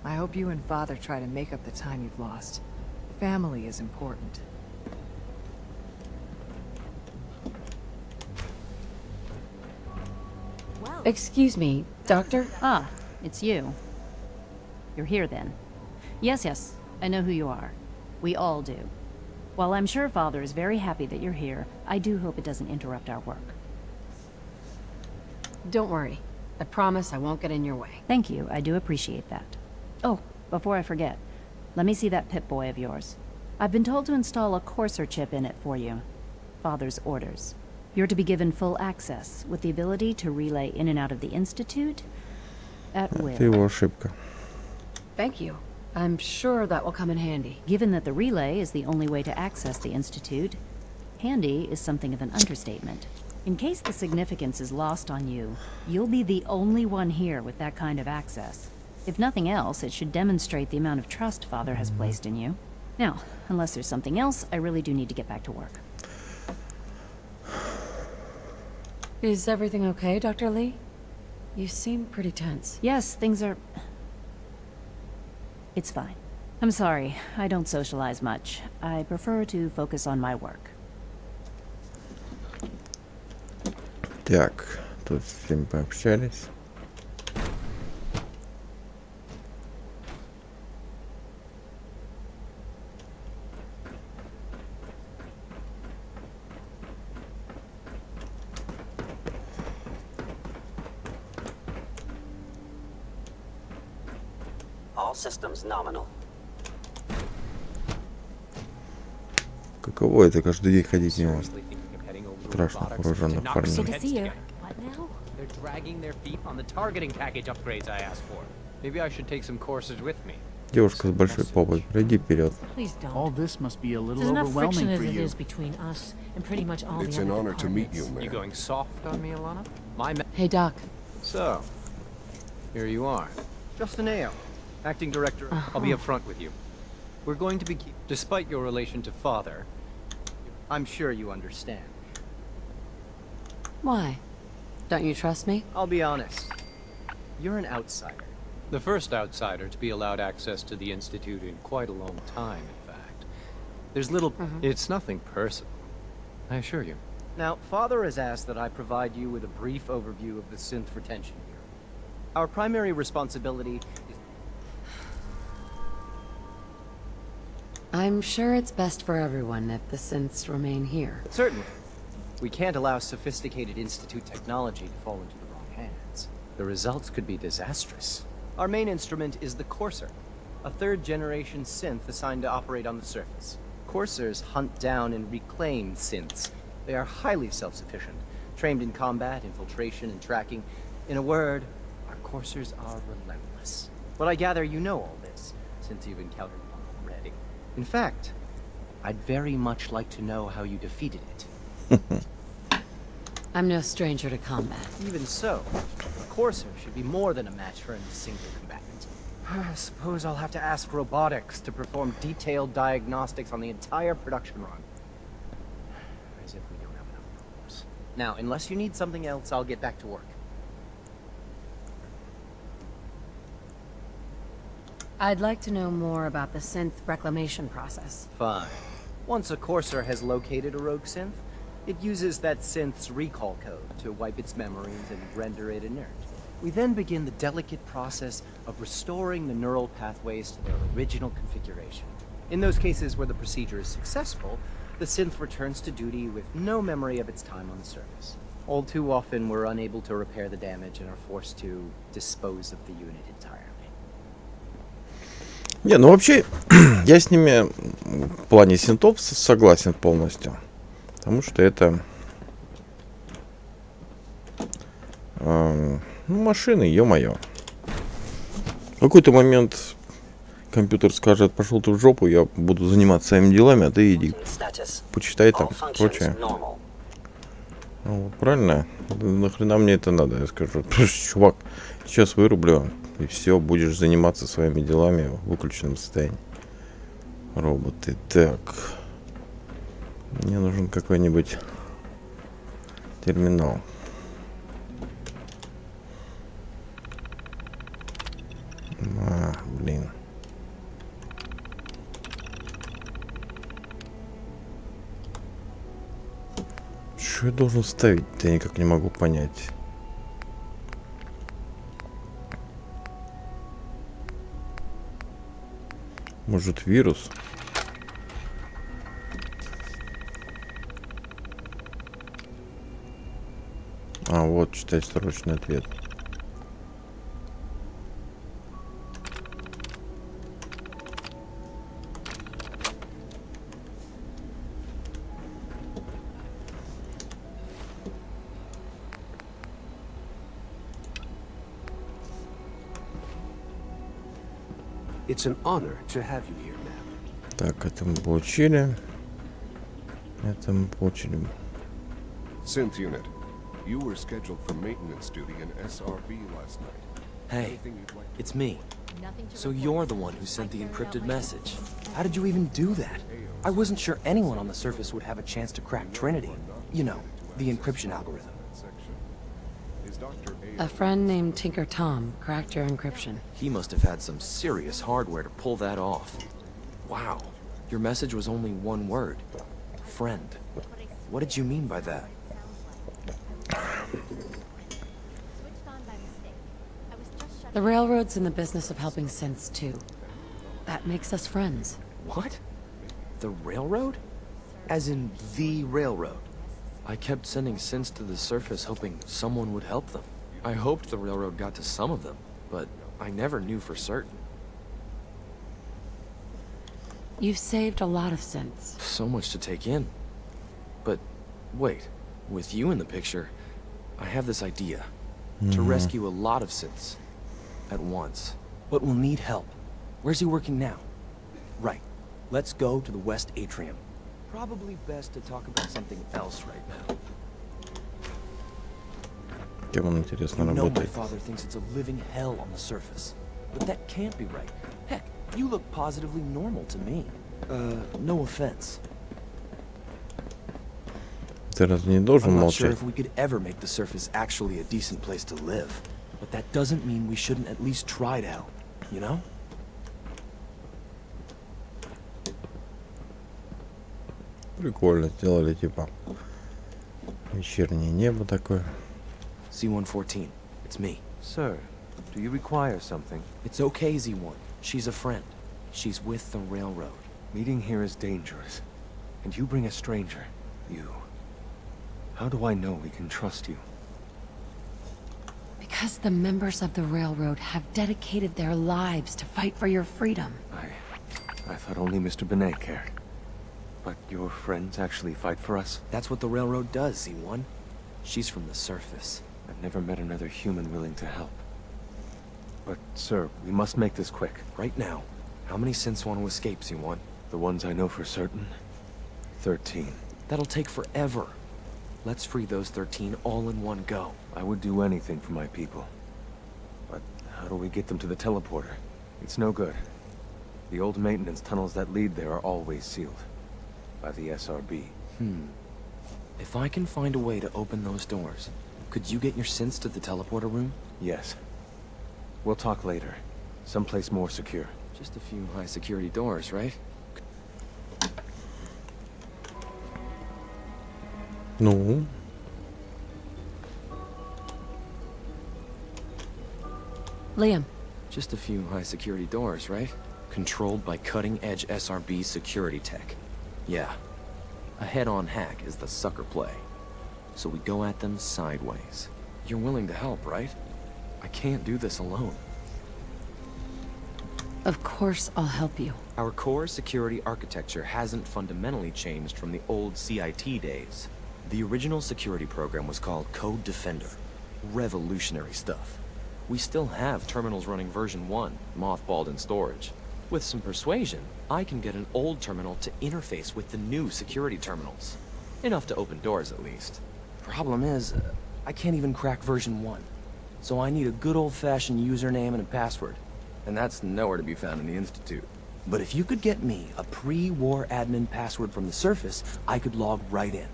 S15: I hope you and Father try to make up the time you've lost. Family is important.
S8: Excuse me, Doctor?
S17: Ah, it's you. You're here then. Yes, I know who you are. We all do. While I'm sure Father is very happy that you're here, I do hope it doesn't interrupt our work.
S3: Don't worry. I promise I won't get in your way.
S17: Thank you, I do appreciate that. Oh, before I forget, let me see that Pip-Boy of yours. I've been told to install a Courser chip in it for you. Father's orders. You're to be given full access, with the ability to relay in and out of the Institute at will.
S1: Это его ошибка.
S3: Thank you. I'm sure that will come in handy.
S17: Given that the relay is the only way to access the Institute, handy is something of an understatement. In case the significance is lost on you, you'll be the only one here with that kind of access. If nothing else, it should demonstrate the amount of trust Father has placed in you. Now, unless there's something else, I really do need to get back to work.
S3: Is everything okay, Dr. Lee? You seem pretty tense.
S17: Yes, things are... It's fine. I'm sorry, I don't socialize much. I prefer to focus on my work.
S1: Так, тут с ним пообщались.
S7: All systems nominal.
S1: Каково это каждый день ходить мимо страшных вооруженных парней?
S4: Good to see you. What now?
S18: They're dragging their feet on the targeting package upgrades I asked for. Maybe I should take some courses with me.
S1: Девушка с большой попой, пройди вперед.
S5: Please don't.
S10: All this must be a little
S5: There's enough friction
S10: overwhelming for
S5: as it
S10: you.
S5: is between us and pretty much all
S6: It's
S5: the
S6: an
S5: other
S6: honor to meet you,
S5: departments.
S6: man.
S18: You going soft on me, Alana? My
S3: Hey, Doc.
S18: So, here you are. Justin Ayo, acting director. I'll be upfront with you. We're going to be, despite your relation to Father, I'm sure you understand.
S3: Why? Don't you trust me?
S18: I'll be honest. You're an outsider. The first outsider to be allowed access to the Institute in quite a long time, in fact. There's little... It's nothing personal, I assure you. Now, Father has asked that I provide you with a brief overview of the synth retention here. Our primary responsibility is...
S8: I'm sure it's best for everyone if the synths remain here.
S18: Certainly. We can't allow sophisticated Institute technology to fall into the wrong hands. The results could be disastrous. Our main instrument is the Courser, a third-generation synth assigned to operate on the surface. Coursers hunt down and reclaim synths. They are highly self-sufficient, trained in combat, infiltration, and tracking. In a word, our Coursers are relentless. But I gather you know all this, since you've encountered one already. In fact, I'd very much like to know how you defeated it.
S8: I'm no stranger to combat.
S18: Even so, a Courser should be more than a match for a single combatant. I suppose I'll have to ask robotics to perform detailed diagnostics on the entire production run. As if we don't have enough problems. Now, unless you need something else, I'll get back to work.
S8: I'd like to know more about the synth reclamation process.
S18: Fine. Once a Courser has located a rogue synth, it uses that synth's recall code to wipe its memories and render it inert. We then begin the delicate process of restoring the neural pathways to their original configuration. In those cases where the procedure is successful, the synth returns to duty with no memory of its time on the surface. All too often, we're unable to repair the damage and are forced to dispose of the unit entirely.
S1: Не, ну вообще, я с ними в плане синтов согласен полностью. Потому что это машины, ё-моё. В какой-то момент компьютер скажет: пошел ты в жопу, я буду заниматься своими делами, а ты иди почитай там прочее. Вот, правильно? Нахрена мне это надо? Я скажу: чувак, сейчас вырублю, и все, будешь заниматься своими делами в выключенном состоянии. Роботы. Так. Мне нужен какой-нибудь терминал. Блин. Что я должен ставить-то, я никак не могу понять. Может, вирус? А, вот, читать срочный ответ.
S19: It's an honor to have you here, ma'am.
S1: Так, это мы получили. Это мы получили.
S16: Synth unit, you were scheduled for maintenance duty in SRB last night.
S20: Hey, it's me. So you're the one who sent the encrypted message. How did you even do that? I wasn't sure anyone on the surface would have a chance to crack Trinity. You know, the encryption algorithm.
S8: A friend named Tinker Tom cracked your encryption.
S20: He must have had some serious hardware to pull that off. Wow, your message was only one word. Friend. What did you mean by that?
S8: The Railroad's in the business of helping synths too. That makes us friends.
S20: What? The Railroad? As in the Railroad? I kept sending synths to the surface hoping someone would help them. I hoped the Railroad got to some of them, but I never knew for certain.
S8: You've saved a lot of synths.
S20: So much to take in. But wait, with you in the picture, I have this idea. To rescue a lot of synths at once. But we'll need help. Where's he working now? Right. Let's go to the West Atrium. Probably best to talk about something else right now.
S1: Кем он, интересно,
S20: You know my
S1: работает?
S20: father thinks it's a living hell on the surface. But that can't be right. Heck, you look positively normal to me. No offense.
S1: Ты разве не должен
S20: I'm not sure
S1: молчать?
S20: if we could ever make the surface actually a decent place to live. But that doesn't mean we shouldn't at least try to help, you know?
S1: Прикольно сделали, типа вечернее небо такое.
S20: C-114, it's me.
S18: Sir, do you require something?
S20: It's okay, Z-1. She's a friend. She's with the Railroad. Meeting here is dangerous. And you bring a stranger. You. How do I know we can trust you?
S8: Because the members of the Railroad have dedicated their lives to fight for your freedom.
S20: I thought only Mr. Benet cared. But your friends actually fight for us?
S18: That's what the Railroad does, Z1. She's from the surface.
S20: I've never met another human willing to help. But, sir, we must make this quick.
S18: Right now, how many synths want to escape, Z1?
S20: The ones I know for certain? 13.
S18: That'll take forever. Let's free those 13 all in one go.
S20: I would do anything for my people. But how do we get them to the teleporter? It's no good. The old maintenance tunnels that lead there are always sealed. By the SRB.
S18: If I can find a way to open those doors, could you get your synths to the teleporter room?
S20: Yes. We'll talk later. Someplace more secure.
S18: Just a few high-security doors, right?
S1: Ну?
S8: Liam.
S18: Just a few high-security doors, right? Controlled by cutting-edge SRB security tech. Yeah. A head-on hack is the sucker play. So we go at them sideways. You're willing to help, right? I can't do this alone.
S8: Of course I'll help you.
S18: Our core security architecture hasn't fundamentally changed from the old CIT days. The original security program was called Code Defender. Revolutionary stuff. We still have terminals running version 1, mothballed in storage. With some persuasion, I can get an old terminal to interface with the new security terminals. Enough to open doors, at least. Problem is, I can't even crack version 1. So I need a good old-fashioned username and a password. And that's nowhere to be found in the Institute. But if you could get me a pre-war admin password from the surface, I could log right in.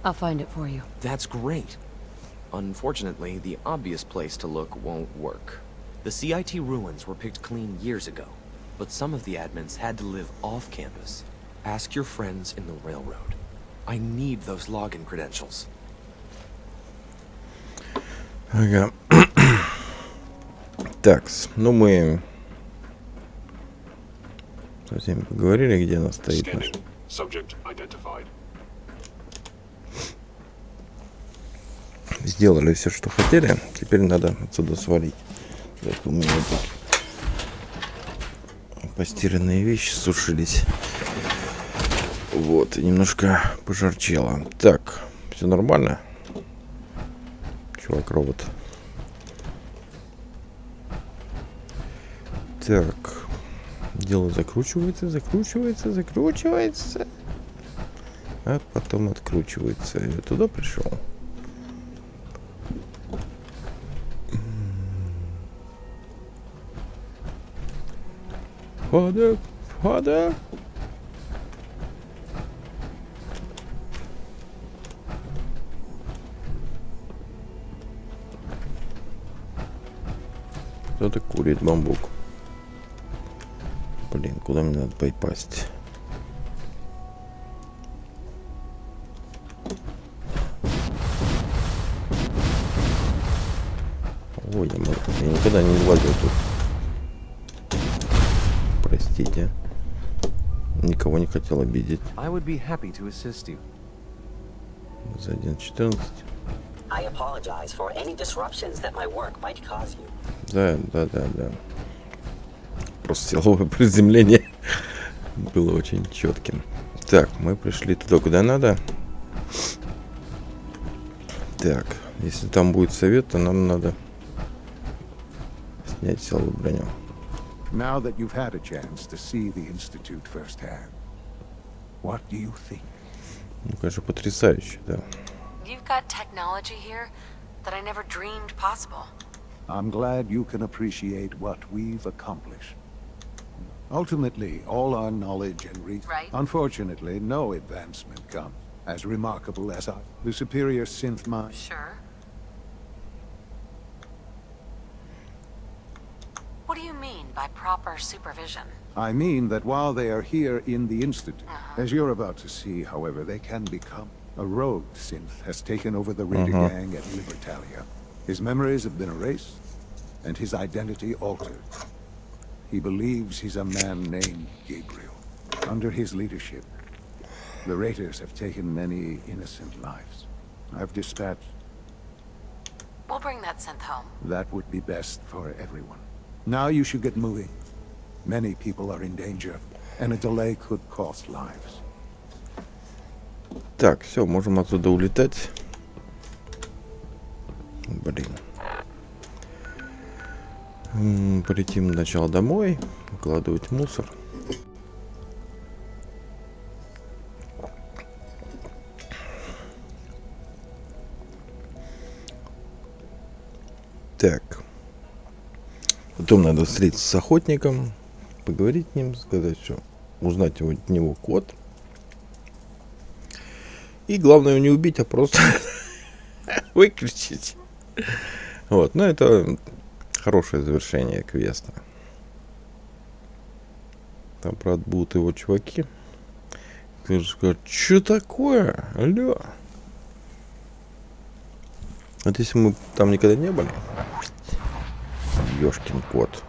S8: I'll find it for you.
S18: That's great. Unfortunately, the obvious place to look won't work. The CIT ruins were picked clean years ago, but some of the admins had to live off campus. Ask your friends in the Railroad. I need those login credentials.
S1: Ага. Такс, ну мы со всеми поговорили, где она стоит наша. Сделали все, что хотели. Теперь надо отсюда свалить. Так, у меня тут постиранные вещи сушились. Вот, и немножко пожарчело. Так, все нормально? Чувак-робот. Так, дело закручивается, закручивается, закручивается, а потом откручивается. Я туда пришел. Входа, входа. Кто-то курит бамбук. Блин, куда мне надо попасть? Ой, я никогда не лазил тут. Простите. Никого не хотел обидеть.
S20: I would be happy to assist you.
S1: За 1.14.
S7: I apologize for any disruptions that my work might cause you.
S1: Да. Просто силовое приземление было очень четким. Так, мы пришли туда, куда надо. Так, если там будет совет, то нам надо снять силовую броню.
S2: Now that you've had a chance to see the Institute firsthand, what do you think?
S1: Ну, конечно, потрясающе, да.
S3: You've got technology here that I never dreamed possible.
S2: I'm glad you can appreciate what we've accomplished. Ultimately, all our knowledge and reach.
S3: Right.
S2: Unfortunately, no advancement comes as remarkable as the superior synth mind.
S3: Sure. What do you mean by proper supervision?
S2: I mean that while they are here in the Institute, as you're about to see, however, they can become. A rogue synth has taken over the raider gang at Libertalia. His memories have been erased, and his identity altered. He believes he's a man named Gabriel. Under his leadership, the raiders have taken many innocent lives. I've dispatched.
S3: We'll bring that synth home.
S2: That would be best for everyone. Now you should get moving. Many people are in danger, and a delay could cost lives.
S1: Так, все, можем отсюда улетать. Блин. Полетим сначала домой, укладывать мусор. Так. Потом надо встретиться с охотником, поговорить с ним, сказать, что узнать от него код. И главное не убить, а просто выключить. Вот, ну это хорошее завершение квеста. Там, правда, будут его чуваки. Которые скажут, что такое? Алло. Вот если мы там никогда не были. Ёшкин кот.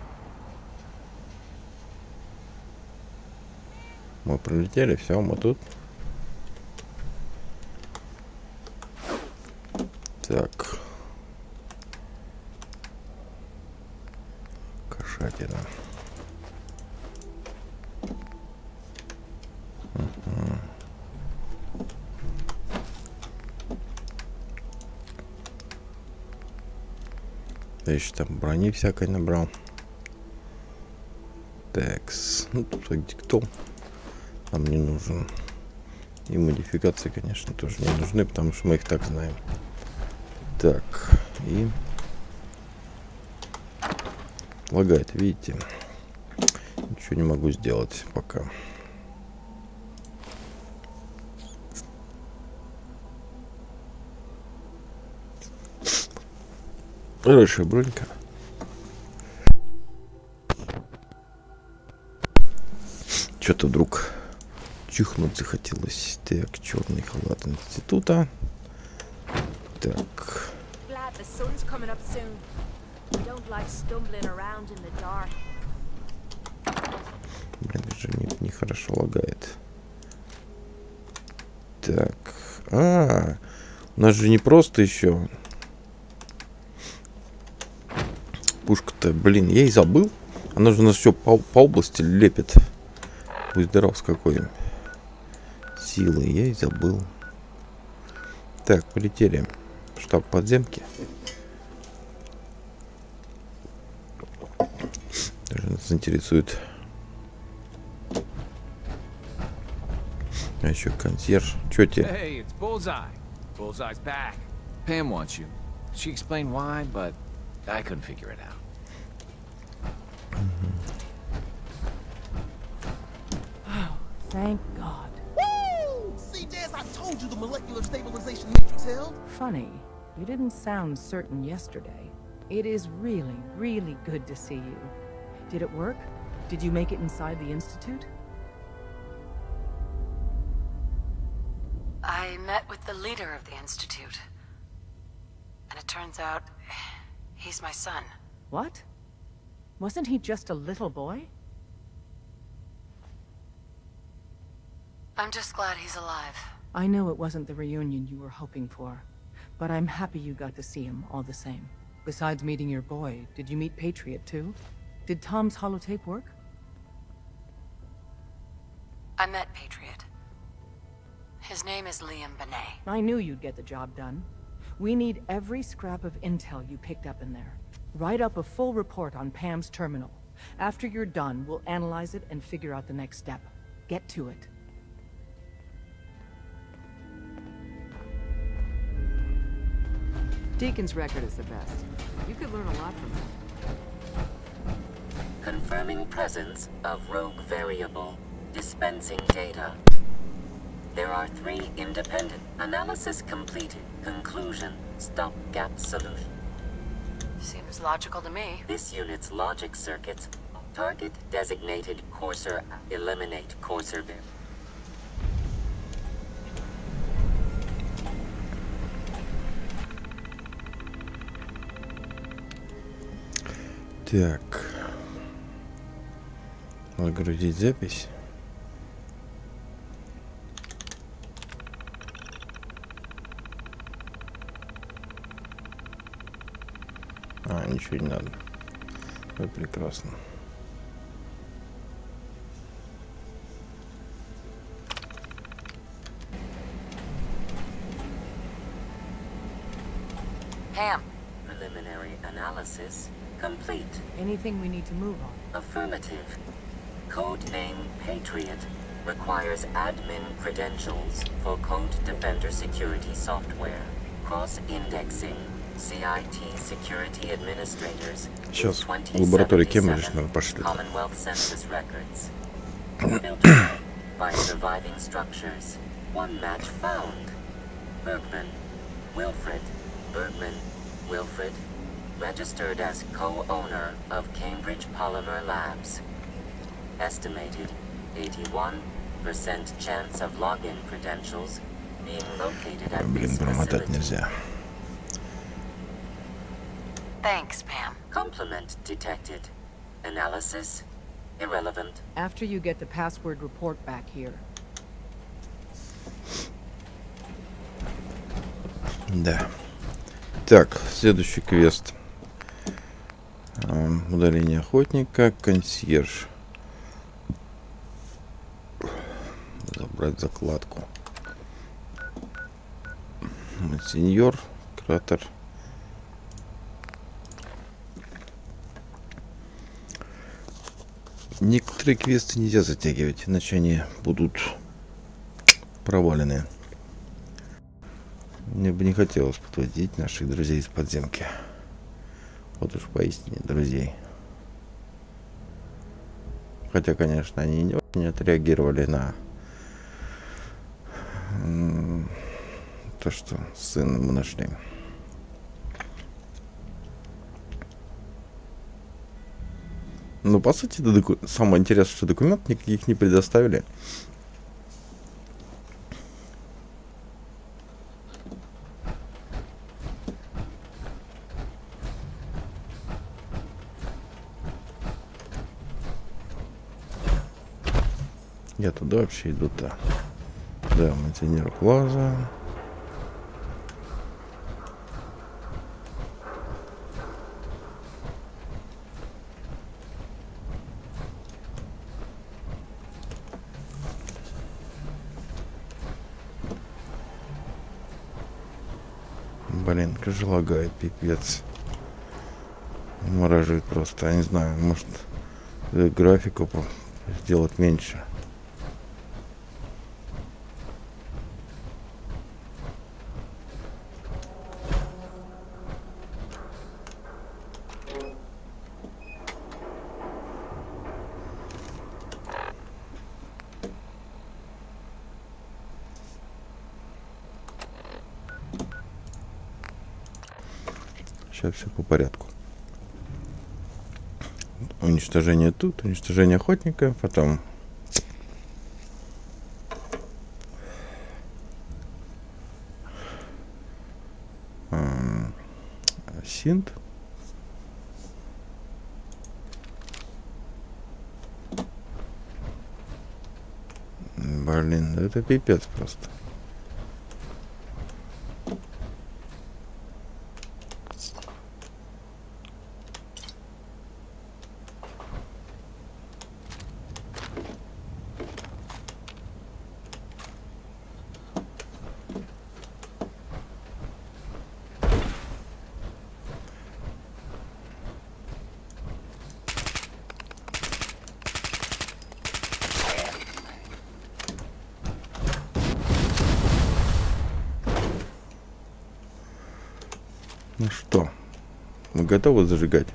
S1: Мы пролетели, все, мы тут. Так. Кошатина. Я еще там брони всякой набрал. Такс. Ну, тут диктом нам не нужен. И модификации, конечно, тоже не нужны, потому что мы их так знаем. Так. И... лагает, видите? Ничего не могу сделать пока. Хорошая бронька. Что-то вдруг чихнуть захотелось. Так, черный халат института. Так. Блин, же нехорошо лагает. Так. У нас же не просто еще. Пушка-то, блин, я и забыл. Она же у нас все по области лепит. Будь здоров, с какой силой. Я и забыл. Так, полетели. Штаб подземки. Даже нас интересует. А еще консьерж. Че тебе?
S21: Hey, it's Bullseye. Bullseye's back. Pam wants you. She explained why, but I couldn't figure it out.
S15: Oh, thank God.
S22: Woo! See, Jazz, I told you the molecular stabilization matrix held.
S15: Funny, you didn't sound certain yesterday. It is really, really good to see you. Did it work? Did you make it inside the Institute?
S3: I met with the leader of the Institute. And it turns out, he's my son.
S15: What? Wasn't he just a little boy?
S3: I'm just glad he's alive.
S15: I know it wasn't the reunion you were hoping for, but I'm happy you got to see him all the same. Besides meeting your boy, did you meet Patriot too? Did Tom's holotape work?
S3: I met Patriot. His name is Liam Benet.
S15: I knew you'd get the job done. We need every scrap of intel you picked up in there. Write up a full report on Pam's terminal. After you're done, we'll analyze it and figure out the next step. Get to it.
S8: Deacon's record is the best. You could learn a lot from it.
S23: Confirming presence of rogue variable. Dispensing data. There are 3 independent. Analysis completed. Conclusion. Stopgap solution.
S3: Seems logical to me.
S23: This unit's logic circuits. Target designated courser. Eliminate courser variable.
S1: Так. Загрузить запись. ничего не надо. Это прекрасно.
S3: Pam.
S23: Preliminary analysis complete.
S15: Anything we need to move on?
S23: Affirmative. Codename Patriot requires admin credentials for Code Defender security software. Cross-indexing CIT security administrators.
S1: Сейчас в лаборатории Кембриджа, наверное, пошли.
S23: Commonwealth census records. Filtered by surviving structures. One match found. Bergman. Wilfred. Bergman. Wilfred. Registered as co-owner of Cambridge Polymer Labs. Estimated 81% chance of login credentials being located at
S1: Блин,
S23: this
S1: промотать
S23: facility.
S1: нельзя.
S3: Thanks, Pam.
S23: Complement detected. Analysis irrelevant.
S15: After you get the password report back here.
S1: Да. Так, следующий квест. Удаление охотника, консьерж. Забрать закладку. Сеньор, кратер. Некоторые квесты нельзя затягивать, иначе они будут провалены. Мне бы не хотелось подводить наших друзей из подземки. Вот уж поистине друзей. Хотя, конечно, они не очень отреагировали на то, что сына мы нашли. Ну, по сути, это самое интересное, что документов никаких не предоставили. Я туда вообще иду-то. Да, мантинер Плаза. Блин, как же лагает, пипец. Моражит просто, я не знаю, может графику сделать меньше. Сейчас все по порядку. Уничтожение тут, уничтожение охотника, потом синт. Блин, это пипец просто. Ну что, мы готовы зажигать?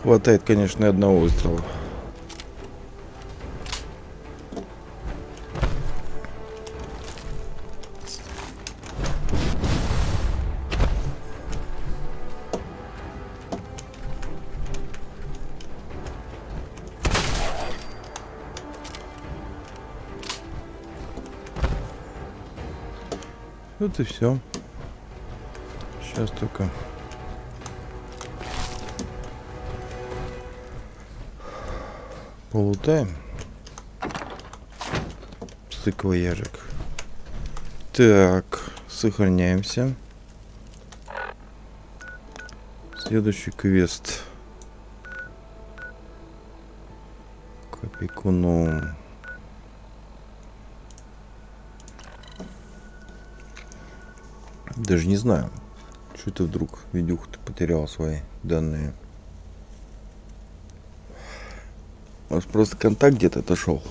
S1: Хватает, конечно, и одного выстрела. Вот и все. Сейчас только полутаем. Саквояжик. Так, сохраняемся. Следующий квест. К опекуну. Даже не знаю, что это вдруг видюха-то потерял свои данные. Может, просто контакт где-то отошел.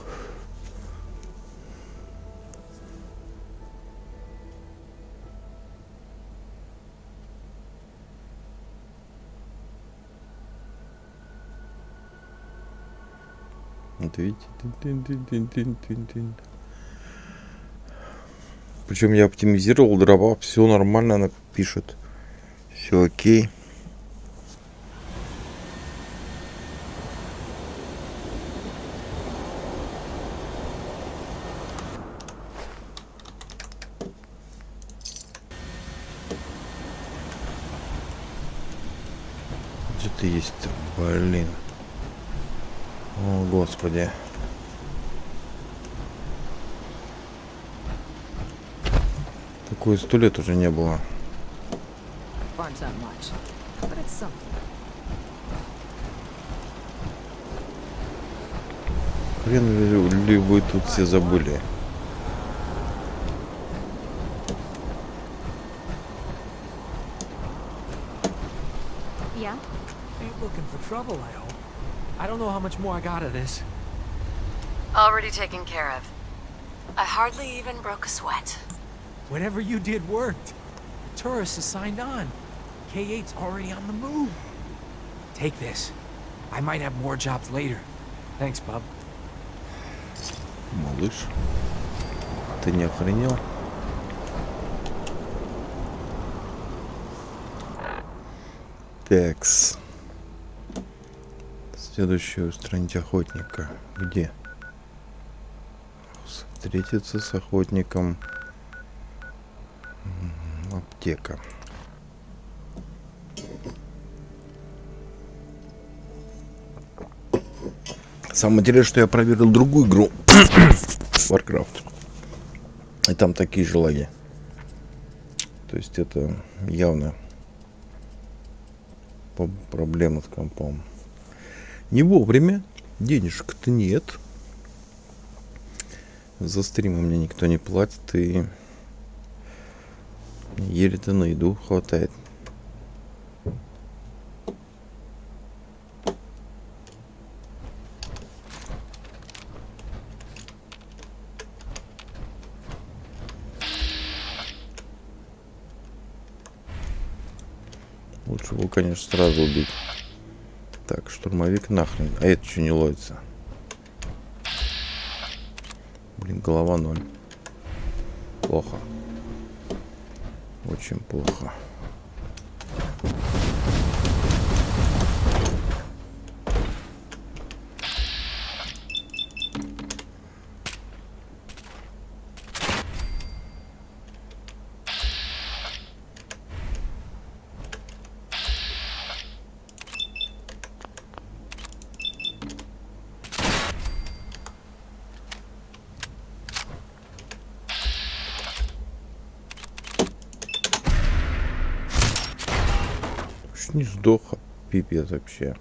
S1: Вот видите? Причем я оптимизировал дрова, все нормально, она пишет. Все окей. Где-то есть-то, блин. О, господи. Такое 100 лет уже не было. Хрен ли вы тут все забыли?
S9: Yeah?
S11: Ain't looking for trouble, I hope. I don't know how much more I got of this.
S3: Already taken care of. I hardly even broke a sweat.
S11: Whatever you did worked. The tourists have signed on. K8's already on the move. Take this. I might have more jobs later. Thanks, bub.
S1: Малыш, ты не охренел? Такс. Следующее устранить охотника. Где? Встретиться с охотником. Аптека. Самое интересное, что я проверил другую игру. Warcraft. И там такие же лаги. То есть это явно проблема с компом. Не вовремя. Денежек-то нет. За стримы мне никто не платит. И еле-то на еду хватает. Лучше его, конечно, сразу убить. Так, штурмовик нахрен. А это что не ловится? Блин, голова 0. Плохо. Очень плохо. Не сдох, пипец вообще.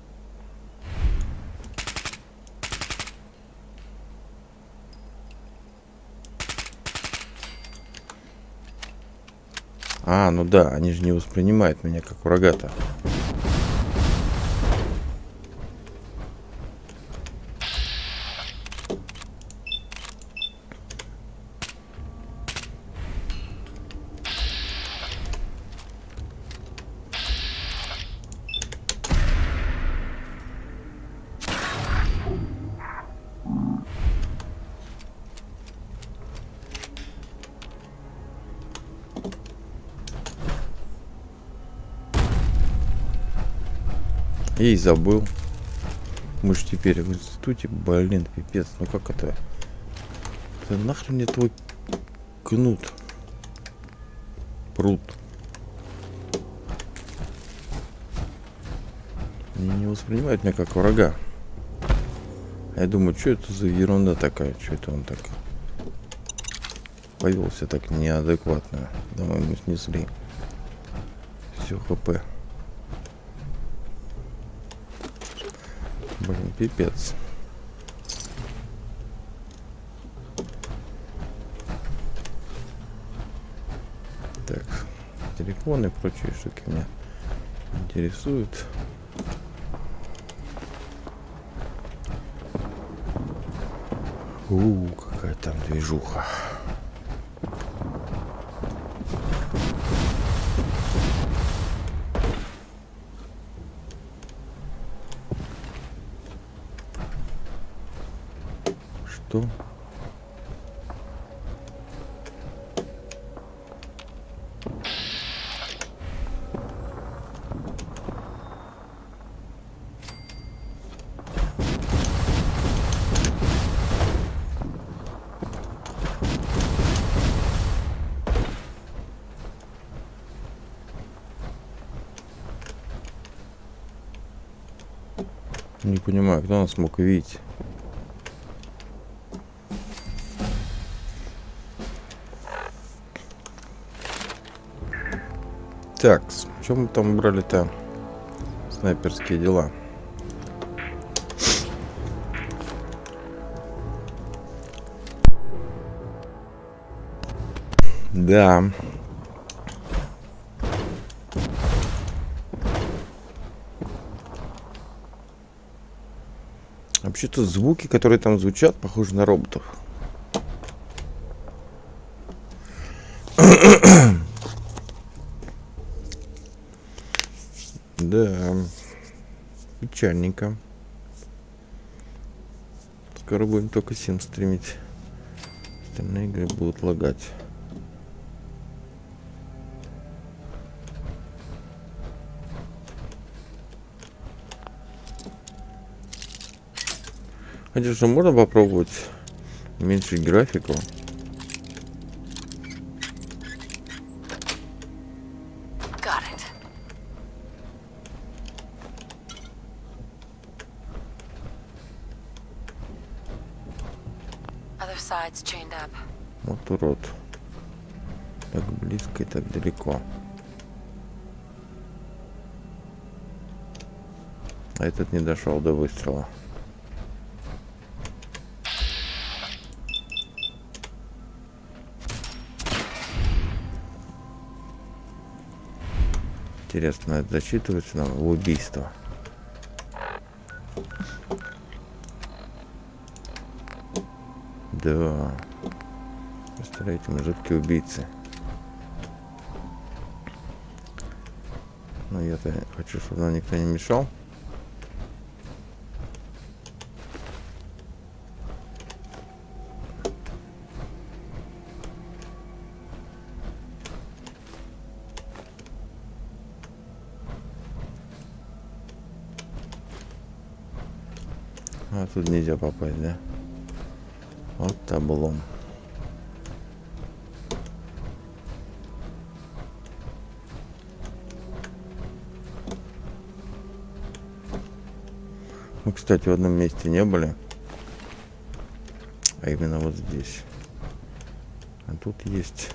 S1: А, ну да, они же не воспринимают меня как врага-то. И забыл. Мы же теперь в институте, блин, пипец. Ну как это? Это нахрен мне твой кнут? Пруд. Они не воспринимают меня как врага. Я думаю, что это за ерунда такая? Что это он так повелся так неадекватно? Домой мы снесли. Все, ХП. Блин, пипец. Так, телефоны и прочие штуки меня интересуют. Какая там движуха. Что? Не понимаю, кто нас мог видеть. Так, что мы там брали-то? Снайперские дела. Да. Вообще-то звуки, которые там звучат, похожи на роботов. Да, печальненько. Скоро будем только 7 стримить. Остальные игры будут лагать. Хотя что, можно попробовать уменьшить графику? Вот урод. Так близко и так далеко. А этот не дошел до выстрела. Интересно, это зачитывается нам в убийство. Да. Представляете, мы жуткие убийцы. Но я-то хочу, чтобы нам никто не мешал. А тут нельзя попасть, да? Вот облом. Мы, кстати, в одном месте не были. А именно вот здесь. А тут есть...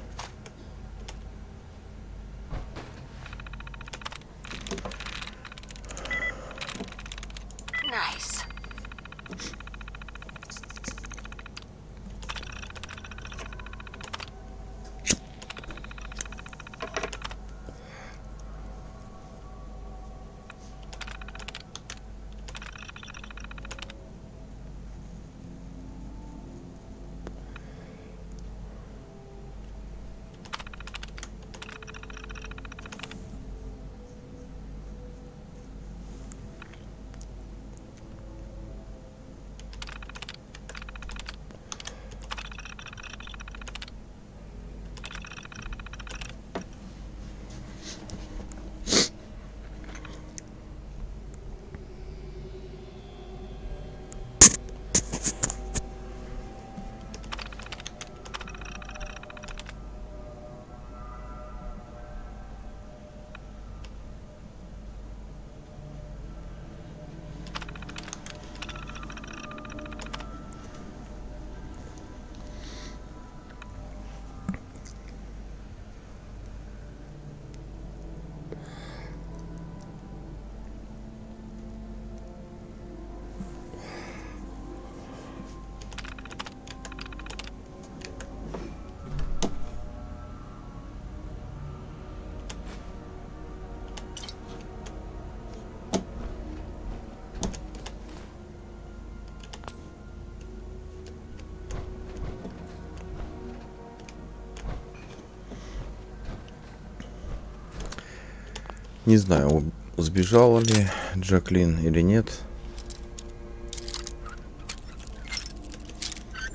S1: Не знаю, сбежала ли Джаклин или нет.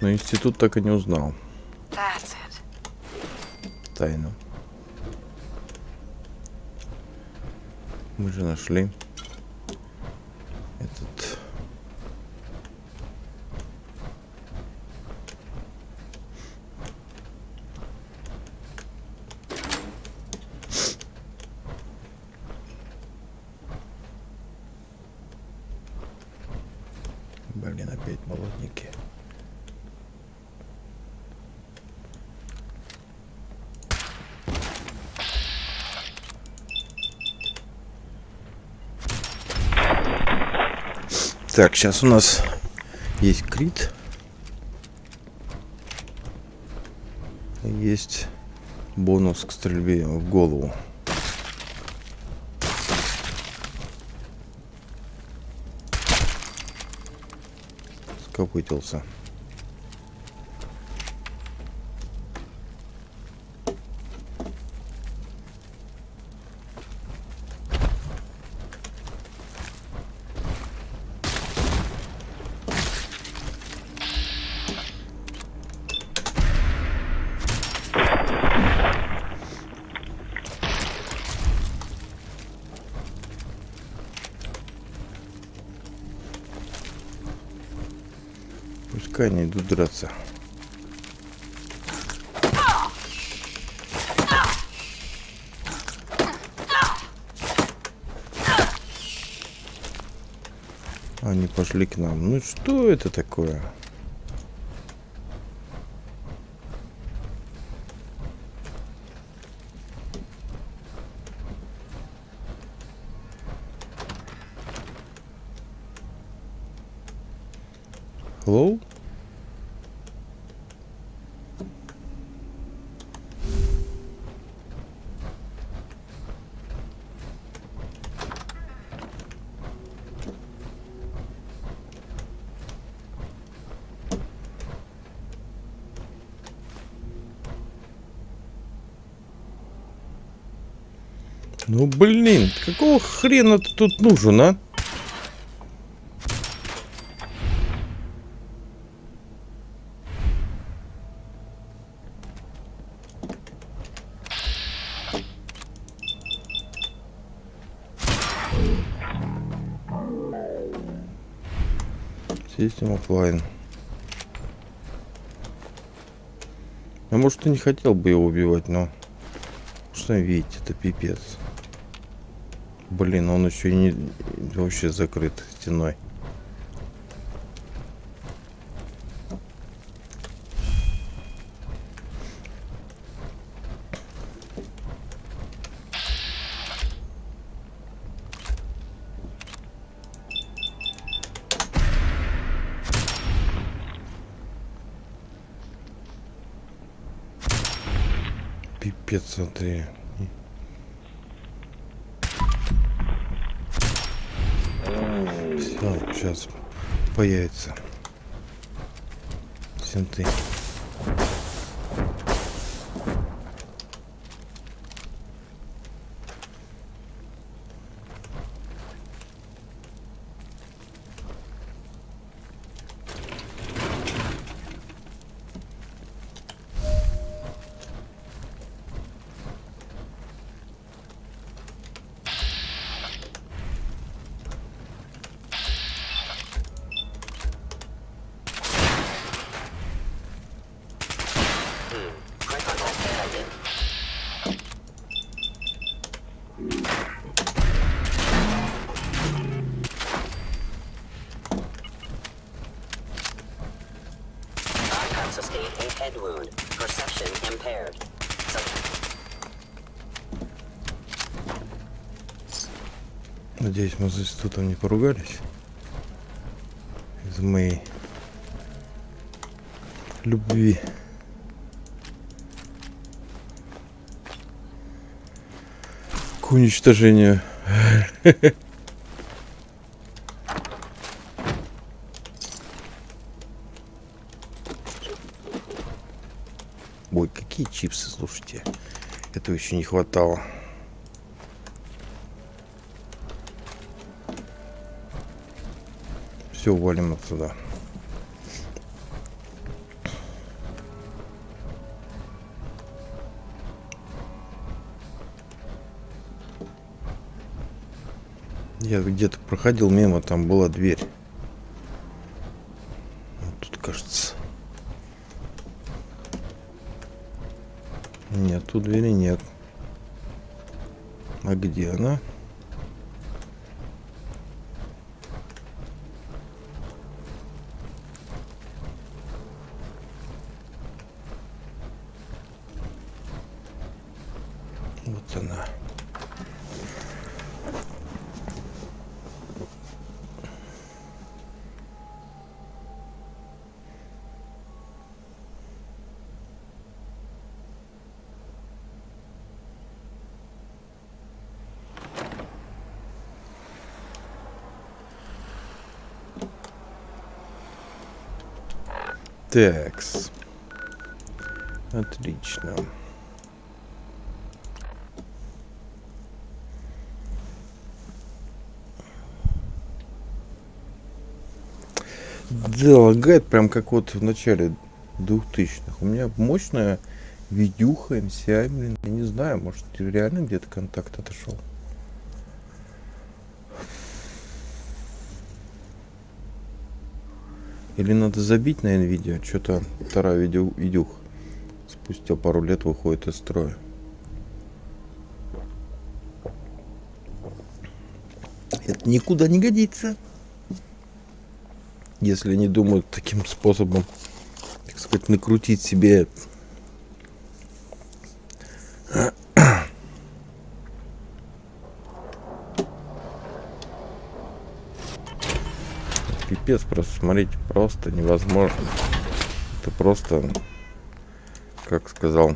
S1: Но институт так и не узнал тайну. Мы же нашли этот... Блин, опять молодники. Так, сейчас у нас есть крит. Есть бонус к стрельбе в голову. Скопытился. Пускай они идут драться. Они пошли к нам. Ну что это такое? Hello? Ну блин, какого хрена ты тут нужен, а? Система оффлайн. А может, ты не хотел бы его убивать, но что видите, это пипец. Блин, он еще и не вообще закрыт стеной. Пипец, смотри. Все, сейчас появится синты. Надеюсь, мы с институтом не поругались из-за моей любви. К уничтожению. Ой, какие чипсы, слушайте. Этого еще не хватало. Все, валим отсюда. Я где-то проходил мимо, там была дверь. Вот тут, кажется. Нет, тут двери нет. А где она? Вот она. Такс. Отлично. Да, лагает прям как вот в начале 2000-х. У меня мощная видюха, MCI, блин, я не знаю, может реально где-то контакт отошел. Или надо забить на NVIDIA, что-то вторая видюха спустя пару лет выходит из строя. Это никуда не годится. Если они думают таким способом, так сказать, накрутить себе пипец, просто смотрите, просто невозможно. Это просто, как сказал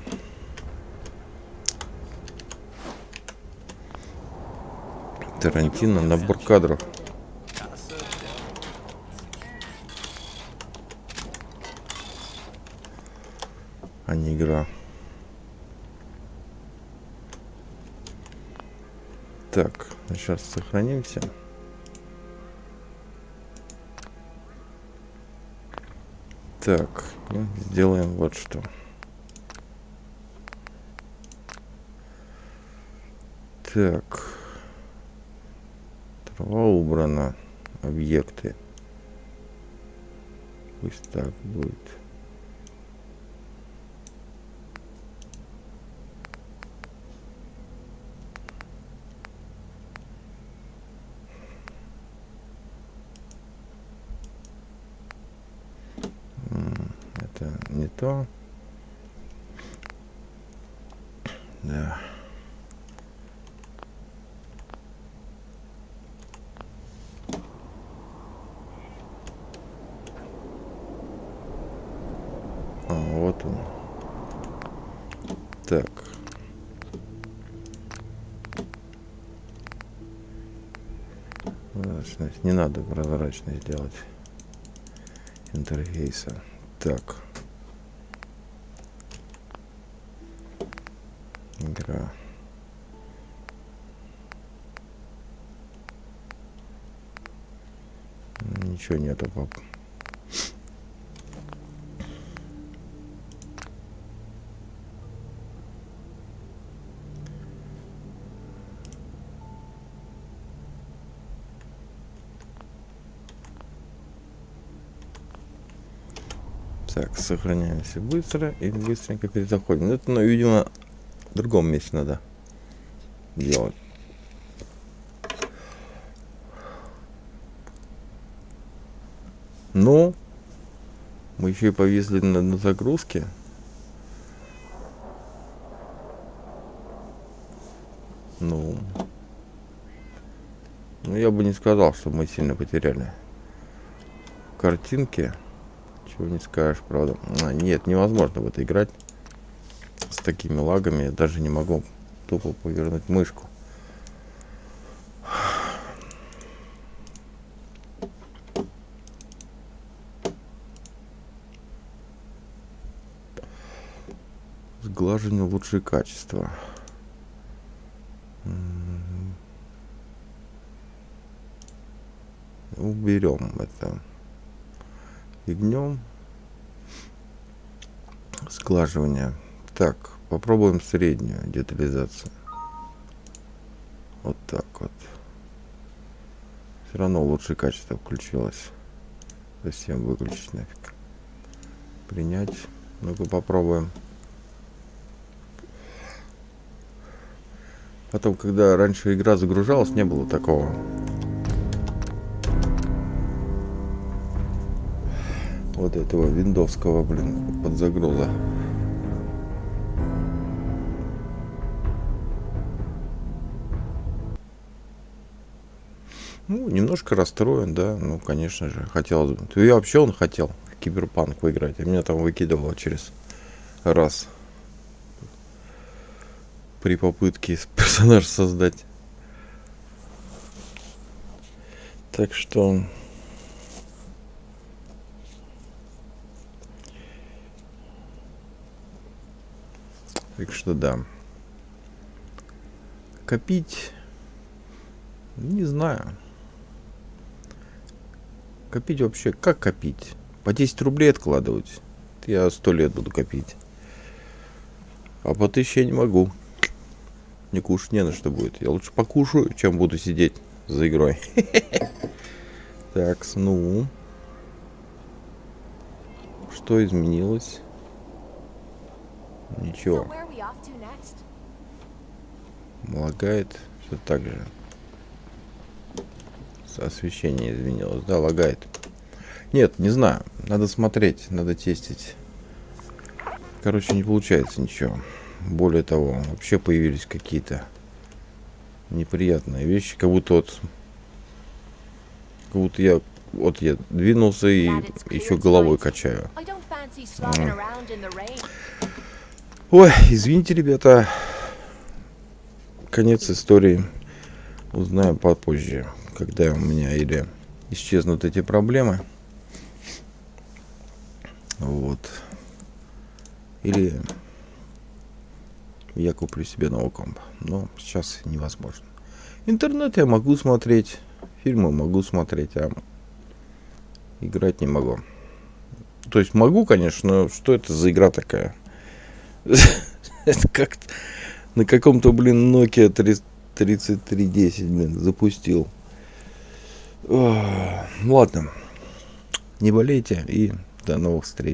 S1: Тарантино, набор кадров. А не игра. Так, сейчас сохранимся. Так, сделаем вот что. Так. Трава убрана. Объекты. Пусть так будет. Это не то. Да. А, вот он. Так. Прозрачность. Не надо прозрачность делать интерфейса. Так. Игра. Ничего нету, пап. Так, сохраняемся быстро и быстренько перезаходим. Это, ну, видимо, в другом месте надо делать. Ну, мы еще и повезли на загрузке. Ну, я бы не сказал, что мы сильно потеряли. Картинки. Чего не скажешь, правда. Нет, невозможно в это играть с такими лагами. Я даже не могу тупо повернуть мышку. Сглаживание лучшее качество. Уберем это фигнем. Сглаживание. Так, попробуем среднюю детализацию. Вот так вот. Все равно лучшее качество включилось. Совсем выключить нафиг. Принять. Ну-ка попробуем. Потом, когда раньше игра загружалась, не было такого. Вот этого виндовского, блин, подзагруза. Ну, немножко расстроен, да. Ну, конечно же, хотелось бы. И вообще он хотел киберпанк поиграть, а меня там выкидывало через раз. При попытке персонаж создать. Так что... Так что да. Копить... Не знаю. Копить вообще... Как копить? По 10 рублей откладывать? Я 100 лет буду копить. А по 1000 я не могу. Мне кушать не на что будет. Я лучше покушаю, чем буду сидеть за игрой. Так, ну... Что изменилось? Ничего. Лагает. Все так же. Освещение изменилось. Да, лагает. Нет, не знаю. Надо смотреть, надо тестить. Короче, не получается ничего. Более того, вообще появились какие-то неприятные вещи. Как будто я двинулся и еще головой качаю. Ой, извините, ребята. Конец истории узнаем попозже, когда у меня или исчезнут эти проблемы. Вот. Или я куплю себе новый комп. Но сейчас невозможно. Интернет я могу смотреть, фильмы могу смотреть, а играть не могу. То есть могу, конечно, но что это за игра такая? Это как на каком-то, блин, Nokia 3310, блин, запустил. Ладно. Не болейте и до новых встреч.